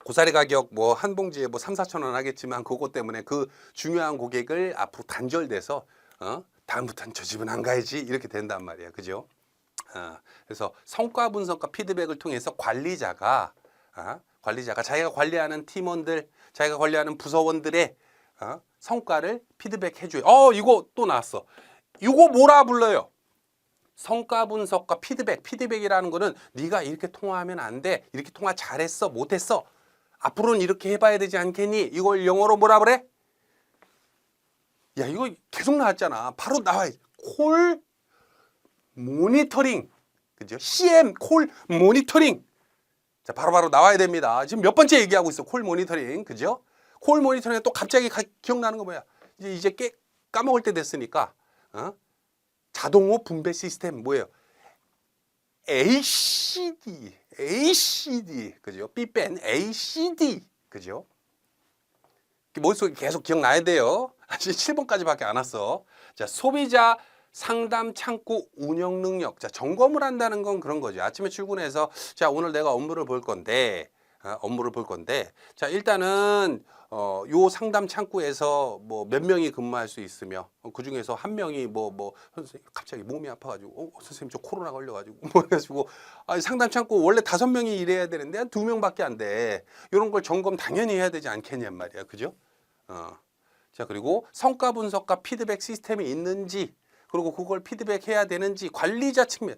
Speaker 1: 고사리 가격 뭐 한 봉지에 뭐 3, 4천 원 하겠지만 그것 때문에 그 중요한 고객을 앞으로 단절돼서 다음부터는 저 집은 안 가야지 이렇게 된단 말이야. 그죠? 그래서 성과 분석과 피드백을 통해서 관리자가 자기가 관리하는 팀원들, 자기가 관리하는 부서원들의 성과를 피드백해줘요. 이거 또 나왔어. 이거 뭐라 불러요? 성과 분석과 피드백이라는 거는 네가 이렇게 통화하면 안 돼. 이렇게 통화 잘했어, 못했어. 앞으로는 이렇게 해봐야 되지 않겠니? 이걸 영어로 뭐라 그래? 야, 이거 계속 나왔잖아. 바로 나와야지. 콜 모니터링. 그죠? CM, 콜 모니터링. 자, 바로바로 나와야 됩니다. 지금 몇 번째 얘기하고 있어. 콜 모니터링. 그죠? 콜 모니터링에 또 갑자기 기억나는 거 뭐야? 이제 까먹을 때 됐으니까. 자동호 분배 시스템 뭐예요? ACD. 그죠? 삐뺀 ACD. 그죠? 머릿속에 계속 기억나야 돼요. 아직 7번까지밖에 안 왔어. 자, 소비자 상담 창구 운영 능력. 자, 점검을 한다는 건 그런 거죠. 아침에 출근해서 자, 오늘 내가 업무를 볼 건데 자, 일단은 요 상담 창구에서 뭐 몇 명이 근무할 수 있으며 그 중에서 한 명이 선생님 갑자기 몸이 아파가지고 선생님 저 코로나 걸려가지고 뭐 해가지고 상담 창구 원래 5명이 일해야 되는데 한 2명밖에 안 돼. 이런 걸 점검 당연히 해야 되지 않겠냔 말이야. 그죠? 자, 그리고 성과 분석과 피드백 시스템이 있는지 그리고 그걸 피드백해야 되는지 관리자 측면.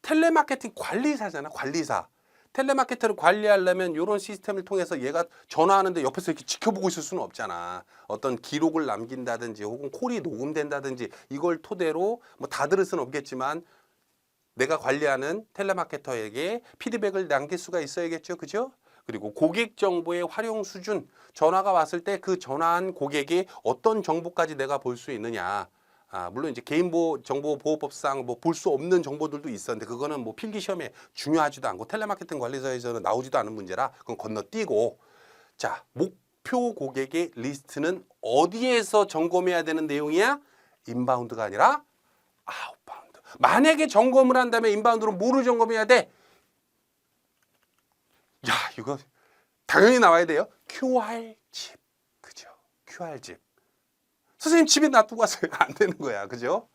Speaker 1: 텔레마케팅 관리사잖아. 관리사. 텔레마케터를 관리하려면 이런 시스템을 통해서 얘가 전화하는데 옆에서 이렇게 지켜보고 있을 수는 없잖아. 어떤 기록을 남긴다든지 혹은 콜이 녹음된다든지 이걸 토대로 뭐 다 들을 수는 없겠지만 내가 관리하는 텔레마케터에게 피드백을 남길 수가 있어야겠죠. 그죠? 그리고 고객 정보의 활용 수준. 전화가 왔을 때 그 전화한 고객이 어떤 정보까지 내가 볼 수 있느냐. 물론 이제 개인정보보호법상 뭐 볼 수 없는 정보들도 있었는데 그거는 뭐 필기 시험에 중요하지도 않고 텔레마케팅 관리사에서는 나오지도 않은 문제라 그건 건너뛰고. 자, 목표 고객의 리스트는 어디에서 점검해야 되는 내용이야? 인바운드가 아니라 아웃바운드. 만약에 점검을 한다면 인바운드로 뭐를 점검해야 돼? 야, 이거 당연히 나와야 돼요. QR집. 그죠? QR집. 선생님 집에 놔두고 왔어요. 안 되는 거야. 그죠?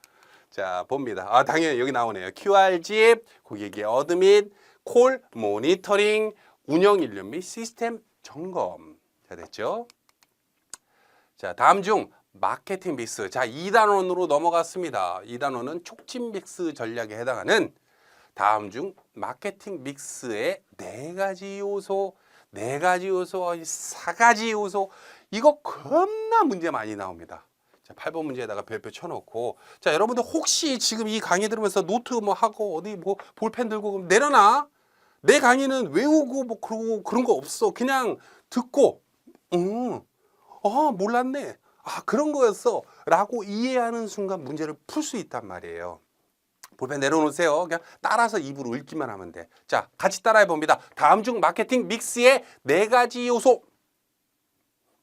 Speaker 1: 자, 봅니다. 당연히 여기 나오네요. QR집, 고객의 어드밋, 콜, 모니터링, 운영 인력 및 시스템 점검. 자, 됐죠? 자, 다음 중 마케팅 믹스. 자, 2단원으로 넘어갔습니다. 2단원은 촉진 믹스 전략에 해당하는 다음 중 마케팅 믹스의 4가지 요소, 4가지 요소. 이거 겁나 문제 많이 나옵니다. 자, 8번 문제에다가 별표 쳐놓고. 자, 여러분들 혹시 지금 이 강의 들으면서 노트 뭐 하고 어디 뭐 볼펜 들고 내려놔? 내 강의는 외우고 뭐 그런 거 없어. 그냥 듣고, 몰랐네. 그런 거였어. 라고 이해하는 순간 문제를 풀 수 있단 말이에요. 볼펜 내려놓으세요. 그냥 따라서 입으로 읽기만 하면 돼. 자, 같이 따라해 봅니다. 다음 중 마케팅 믹스의 4가지 요소.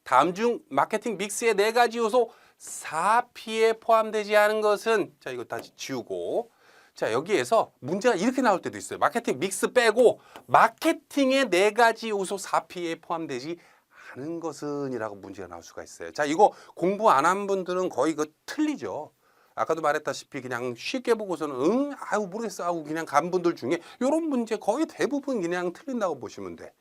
Speaker 1: 다음 중 마케팅 믹스의 4가지 요소 4P에 포함되지 않은 것은. 자, 이거 다시 지우고. 자, 여기에서 문제가 이렇게 나올 때도 있어요. 마케팅 믹스 빼고 마케팅의 4가지 요소 4P에 포함되지 않은 것은 이라고 문제가 나올 수가 있어요. 자, 이거 공부 안 한 분들은 거의 이거 틀리죠. 아까도 말했다시피 그냥 쉽게 보고서는 모르겠어 하고 그냥 간 분들 중에 이런 문제 거의 대부분 그냥 틀린다고 보시면 돼.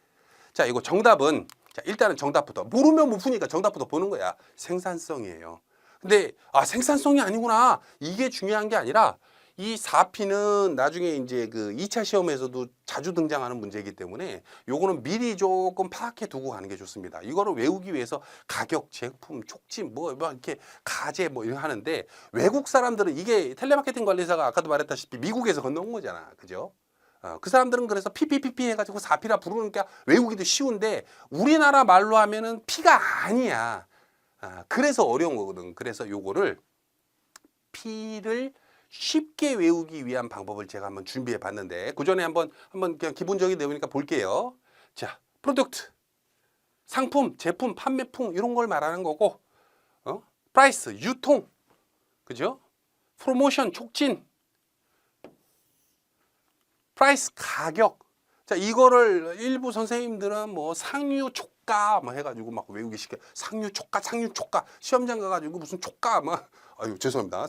Speaker 1: 자, 이거 정답은, 자, 일단은 정답부터 모르면 못 푸니까 정답부터 보는 거야. 생산성이에요. 근데 생산성이 아니구나. 이게 중요한 게 아니라 이 4P는 나중에 이제 그 2차 시험에서도 자주 등장하는 문제이기 때문에 요거는 미리 조금 파악해 두고 가는 게 좋습니다. 이거를 외우기 위해서 가격, 제품, 촉진 뭐 이렇게 가제 뭐 이런 하는데 외국 사람들은 이게 텔레마케팅 관리사가 아까도 말했다시피 미국에서 건너온 거잖아. 그죠? 그 사람들은 그래서 PPPP 해가지고 4P라 부르니까 외우기도 쉬운데 우리나라 말로 하면은 P가 아니야. 그래서 어려운 거거든. 그래서 요거를 P를 쉽게 외우기 위한 방법을 제가 한번 준비해 봤는데 그 전에 한번 그냥 기본적인 내용이니까 볼게요. 자, 프로덕트, 상품, 제품, 판매품 이런 걸 말하는 거고, 프라이스, 유통, 그죠? 프로모션, 촉진, 프라이스, 가격. 자, 이거를 일부 선생님들은 뭐 상류 촉가 뭐 해가지고 막 외우기 쉽게 상류 촉가 시험장 가가지고 무슨 촉가 막 죄송합니다.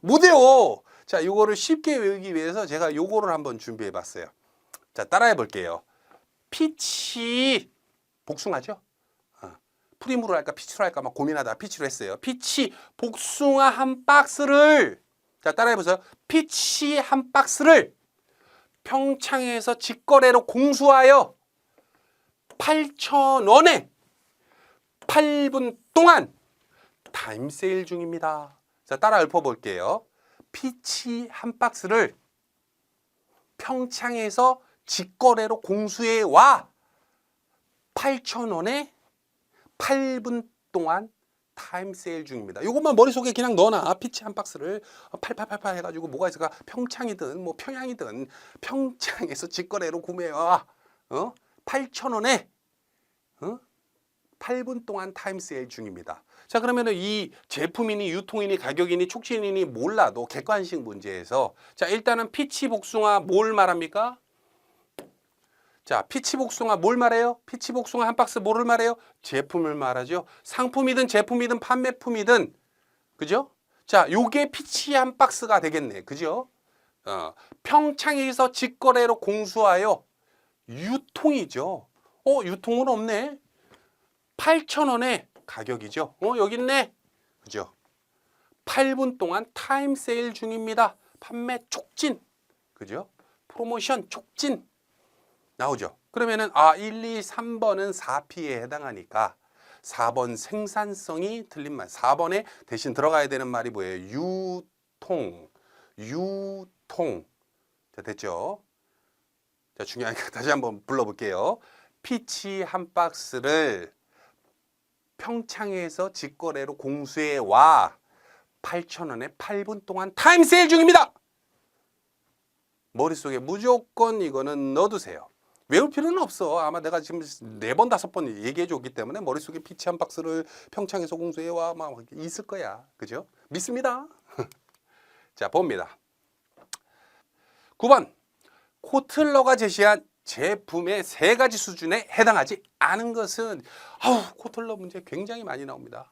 Speaker 1: 못해요. 자, 요거를 쉽게 외우기 위해서 제가 요거를 한번 준비해 봤어요. 자, 따라해 볼게요. 피치 복숭아죠? 프리무로 할까 피치로 할까 막 고민하다 피치로 했어요. 피치 복숭아 한 박스를, 자, 따라해 보세요. 피치 한 박스를 평창에서 직거래로 공수하여 8,000원에 8분 동안 타임 세일 중입니다. 자, 따라 읊어볼게요. 피치 한 박스를 평창에서 직거래로 공수해 와. 8,000원에 8분 동안 타임 세일 중입니다. 이것만 머릿속에 그냥 넣어놔. 피치 한 박스를 8888 해가지고 뭐가 있을까? 평창이든 뭐 평양이든 평창에서 직거래로 구매해 와. 8,000원에 8분 동안 타임 세일 중입니다. 자, 그러면은 이 제품이니 유통이니 가격이니 촉진이니 몰라도 객관식 문제에서 자, 일단은 피치 복숭아 뭘 말합니까? 자, 피치 복숭아 뭘 말해요? 피치 복숭아 한 박스 뭐를 말해요? 제품을 말하죠. 상품이든 제품이든 판매품이든 그죠? 자, 요게 피치 한 박스가 되겠네. 그죠? 평창에서 직거래로 공수하여 유통이죠. 유통은 없네. 8,000원의 가격이죠. 여기 있네. 그죠? 8분 동안 타임 세일 중입니다. 판매 촉진. 그죠? 프로모션 촉진. 나오죠. 그러면은 1, 2, 3번은 4P에 해당하니까 4번 생산성이 틀린 말. 4번에 대신 들어가야 되는 말이 뭐예요? 유통. 자, 됐죠? 자, 중요하니까 다시 한번 불러볼게요. 피치 한 박스를 평창에서 직거래로 공수해 와. 8,000원에 8분 동안 타임 세일 중입니다. 머릿속에 무조건 이거는 넣어두세요. 외울 필요는 없어. 아마 내가 지금 4번, 5번 얘기해 줬기 때문에 머릿속에 피치 한 박스를 평창에서 공수해 와. 막 있을 거야. 그죠? 믿습니다. 자, 봅니다. 9번. 코틀러가 제시한 제품의 3가지 수준에 해당하지 않은 것은 코틀러 문제 굉장히 많이 나옵니다.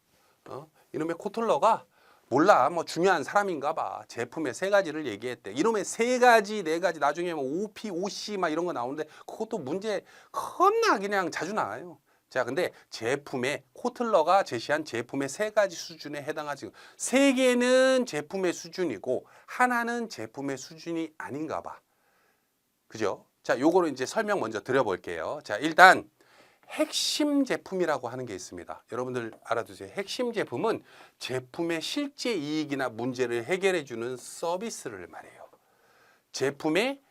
Speaker 1: 이놈의 코틀러가 몰라 뭐 중요한 사람인가 봐. 제품의 3가지를 얘기했대. 이놈의 3가지 4가지 나중에 뭐 OP, OC 막 이런 거 나오는데 그것도 문제 겁나 그냥 자주 나와요. 자, 근데 제품의 코틀러가 제시한 제품의 3가지 수준에 해당하지 3개는 제품의 수준이고 하나는 제품의 수준이 아닌가 봐. 그죠? 자, 요거를 이제 설명 먼저 드려볼게요. 자, 일단 핵심 제품이라고 하는 게 있습니다. 여러분들 알아두세요. 핵심 제품은 제품의 실제 이익이나 문제를 해결해 주는 서비스를 말해요. 제품의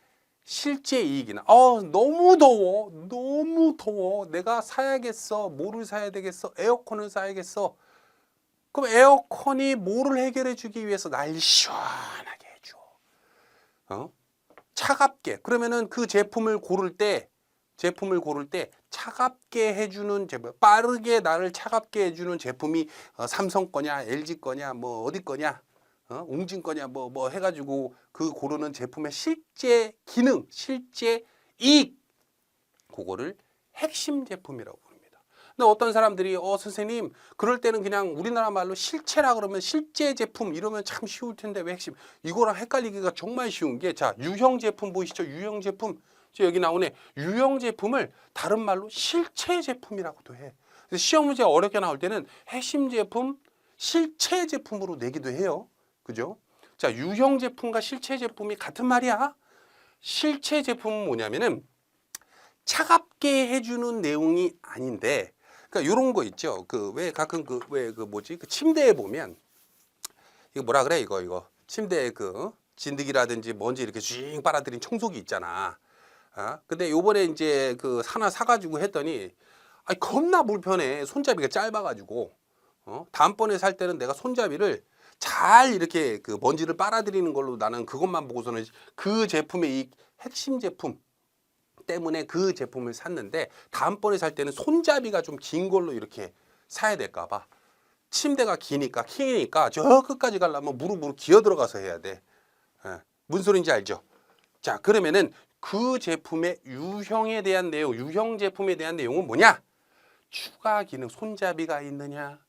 Speaker 1: 실제 이익이나 너무 더워 내가 사야겠어. 뭐를 사야 되겠어? 에어컨을 사야겠어. 그럼 에어컨이 뭐를 해결해 주기 위해서 날 시원하게 해줘. 차갑게. 그러면은 그 제품을 고를 때 차갑게 해주는 제품, 빠르게 나를 차갑게 해주는 제품이 삼성 거냐, LG 거냐, 뭐 어디 거냐, 웅진 거냐, 뭐 해가지고 그 고르는 제품의 실제 기능, 실제 이익, 그거를 핵심 제품이라고 부릅니다. 근데 어떤 사람들이 선생님 그럴 때는 그냥 우리나라 말로 실체라 그러면 실제 제품 이러면 참 쉬울 텐데 왜 핵심? 이거랑 헷갈리기가 정말 쉬운 게 자, 유형 제품 보이시죠? 유형 제품. 여기 나오네. 유형 제품을 다른 말로 실체 제품이라고도 해. 시험 문제 어렵게 나올 때는 핵심 제품, 실체 제품으로 내기도 해요. 그죠? 자, 유형 제품과 실체 제품이 같은 말이야. 실체 제품은 뭐냐면은 차갑게 해주는 내용이 아닌데, 그러니까 이런 거 있죠. 왜 가끔 그 침대에 보면 이거 뭐라 그래 이거 침대에 진드기라든지 먼지 이렇게 쥐 빨아들인 청소기 있잖아. 근데 요번에 이제 하나 사가지고 했더니 겁나 불편해. 손잡이가 짧아가지고 다음번에 살 때는 내가 손잡이를 잘 이렇게 먼지를 빨아들이는 걸로 나는 그것만 보고서는 그 제품의 이 핵심 제품 때문에 그 제품을 샀는데 다음번에 살 때는 손잡이가 좀 긴 걸로 이렇게 사야 될까 봐. 침대가 기니까 저 끝까지 가려면 무릎으로 기어 들어가서 해야 돼. 무슨 소린지 알죠? 자, 그러면은 그 제품의 유형에 대한 내용, 유형 제품에 대한 내용은 뭐냐? 추가 기능, 손잡이가 있느냐,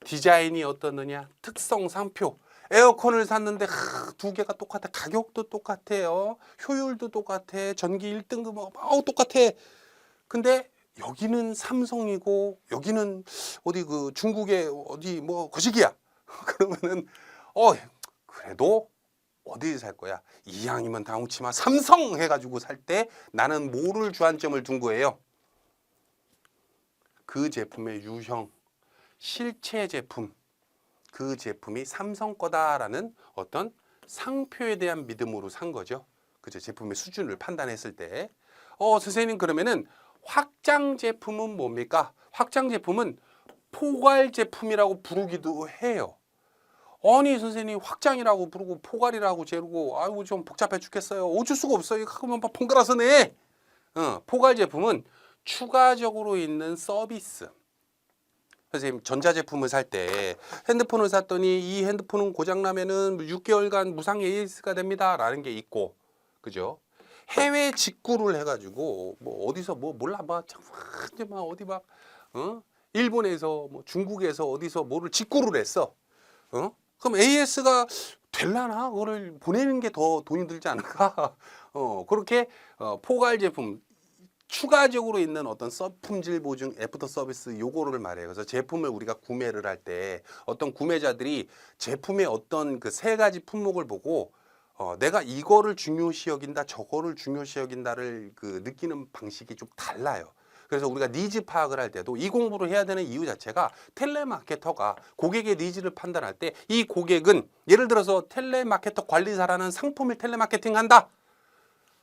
Speaker 1: 디자인이 어떻느냐, 특성, 상표. 에어컨을 샀는데 2개가 똑같아. 가격도 똑같아요. 효율도 똑같아. 전기 1등급 똑같아. 근데 여기는 삼성이고 여기는 어디 중국의 어디 거시기야. 그러면은 그래도 어디 살 거야? 이왕이면 다홍치마 삼성 해가지고 살 때 나는 뭐를 주안점을 둔 거예요? 그 제품의 유형, 실체 제품, 그 제품이 삼성 거다라는 어떤 상표에 대한 믿음으로 산 거죠. 그죠? 제품의 수준을 판단했을 때. 선생님 그러면은 확장 제품은 뭡니까? 확장 제품은 포괄 제품이라고 부르기도 해요. 아니 선생님 확장이라고 부르고 포괄이라고 재르고 아이고 좀 복잡해 죽겠어요. 어쩔 수가 없어요. 이거 그러면 번갈아서 내. 포괄 제품은 추가적으로 있는 서비스. 선생님 전자제품을 살 때 핸드폰을 샀더니 이 핸드폰은 고장나면은 6개월간 무상 AS가 됩니다 라는 게 있고, 그죠? 해외 직구를 해가지고 뭐 어디서 뭐 몰라 막 어디 막 일본에서 뭐 중국에서 어디서 뭐를 직구를 했어. 그럼 AS가 될라나? 그거를 보내는 게 더 돈이 들지 않을까? 그렇게 포괄 제품 추가적으로 있는 어떤 품질 보증, 애프터 서비스 요거를 말해요. 그래서 제품을 우리가 구매를 할 때 어떤 구매자들이 제품의 어떤 그 세 가지 품목을 보고 내가 이거를 중요시 여긴다, 저거를 중요시 여긴다를 그 느끼는 방식이 좀 달라요. 그래서 우리가 니즈 파악을 할 때도 이 공부를 해야 되는 이유 자체가 텔레마케터가 고객의 니즈를 판단할 때 이 고객은 예를 들어서 텔레마케터 관리사라는 상품을 텔레마케팅 한다.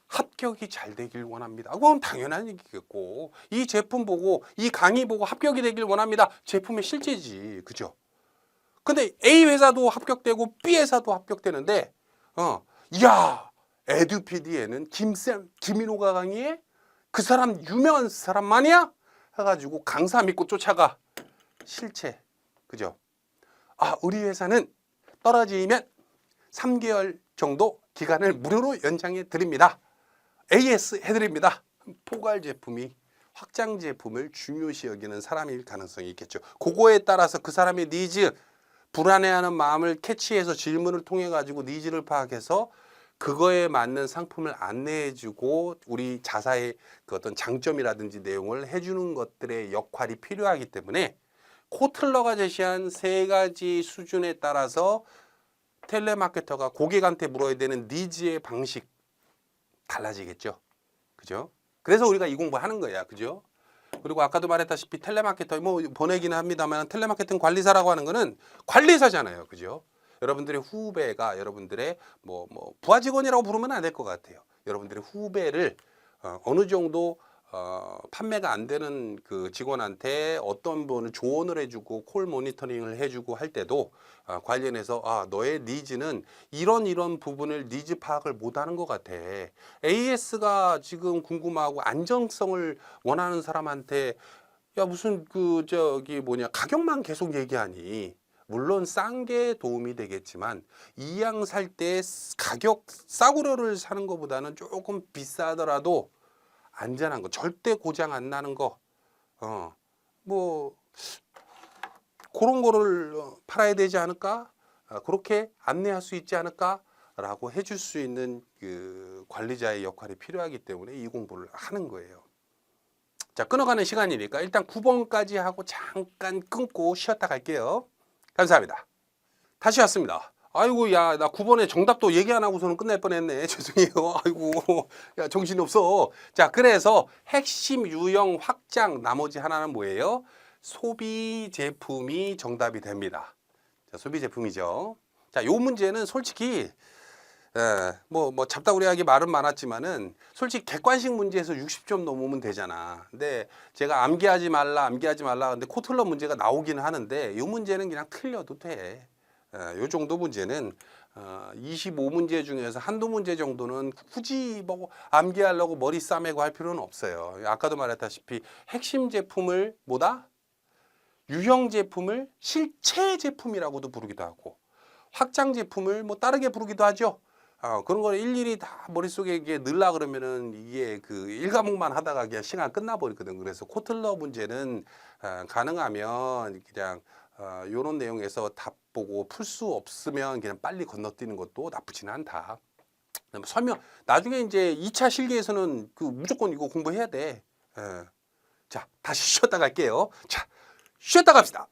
Speaker 1: 합격이 잘 되길 원합니다. 그건 당연한 얘기겠고, 이 제품 보고 이 강의 보고 합격이 되길 원합니다. 제품의 실제지, 그죠? 근데 A 회사도 합격되고 B 회사도 합격되는데, 야, 에듀피디에는 김인호가 강의해? 그 사람 유명한 사람만이야? 해가지고 강사 믿고 쫓아가. 실체, 그죠? 우리 회사는 떨어지면 3개월 정도 기간을 무료로 연장해 드립니다. AS 해드립니다. 포괄 제품이 확장 제품을 중요시 여기는 사람일 가능성이 있겠죠. 그거에 따라서 그 사람의 니즈, 불안해하는 마음을 캐치해서 질문을 통해 가지고 니즈를 파악해서 그거에 맞는 상품을 안내해주고 우리 자사의 그 어떤 장점이라든지 내용을 해주는 것들의 역할이 필요하기 때문에 코틀러가 제시한 세 가지 수준에 따라서 텔레마케터가 고객한테 물어야 되는 니즈의 방식 달라지겠죠. 그죠? 그래서 우리가 이 공부하는 거야. 그죠? 그리고 아까도 말했다시피 텔레마케터 뭐 보내기는 합니다만 텔레마케팅 관리사라고 하는 거는 관리사잖아요. 그죠? 여러분들의 후배가 여러분들의 뭐 부하 직원이라고 부르면 안 될 것 같아요. 여러분들의 후배를 어느 정도 판매가 안 되는 그 직원한테 어떤 분을 조언을 해주고 콜 모니터링을 해주고 할 때도 관련해서 너의 니즈는 이런 부분을 니즈 파악을 못하는 것 같아. AS가 지금 궁금하고 안정성을 원하는 사람한테 야 무슨 가격만 계속 얘기하니. 물론 싼 게 도움이 되겠지만 이양 살 때 가격 싸구려를 사는 것보다는 조금 비싸더라도 안전한 거, 절대 고장 안 나는 거, 그런 거를 팔아야 되지 않을까? 그렇게 안내할 수 있지 않을까라고 해줄 수 있는 그 관리자의 역할이 필요하기 때문에 이 공부를 하는 거예요. 자, 끊어가는 시간이니까 일단 9번까지 하고 잠깐 끊고 쉬었다 갈게요. 감사합니다. 다시 왔습니다. 아이고 야 나 9번에 정답도 얘기 안 하고서는 끝날 뻔했네. 죄송해요. 아이고 야 정신없어. 자, 그래서 핵심 유형 확장, 나머지 하나는 뭐예요? 소비 제품이 정답이 됩니다. 자, 소비 제품이죠. 자, 요 문제는 솔직히 잡다구리하게 말은 많았지만은 솔직히 객관식 문제에서 60점 넘으면 되잖아. 근데 제가 암기하지 말라 근데 코틀러 문제가 나오기는 하는데 요 문제는 그냥 틀려도 돼. 요 정도 문제는 25문제 중에서 한두 문제 정도는 굳이 뭐 암기하려고 머리 싸매고 할 필요는 없어요. 아까도 말했다시피 핵심 제품을 유형 제품을 실체 제품이라고도 부르기도 하고 확장 제품을 뭐 다르게 부르기도 하죠. 그런 걸 일일이 다 머릿속에 이게 넣으려 그러면은 이게 그 일과목만 하다가 그냥 시간 끝나버리거든. 그래서 코틀러 문제는 가능하면 그냥 요런 내용에서 답 보고 풀 수 없으면 그냥 빨리 건너뛰는 것도 나쁘지는 않다. 설명 나중에 이제 2차 실기에서는 그 무조건 이거 공부해야 돼. 자, 다시 쉬었다 갈게요. 자, 쉬었다 갑시다.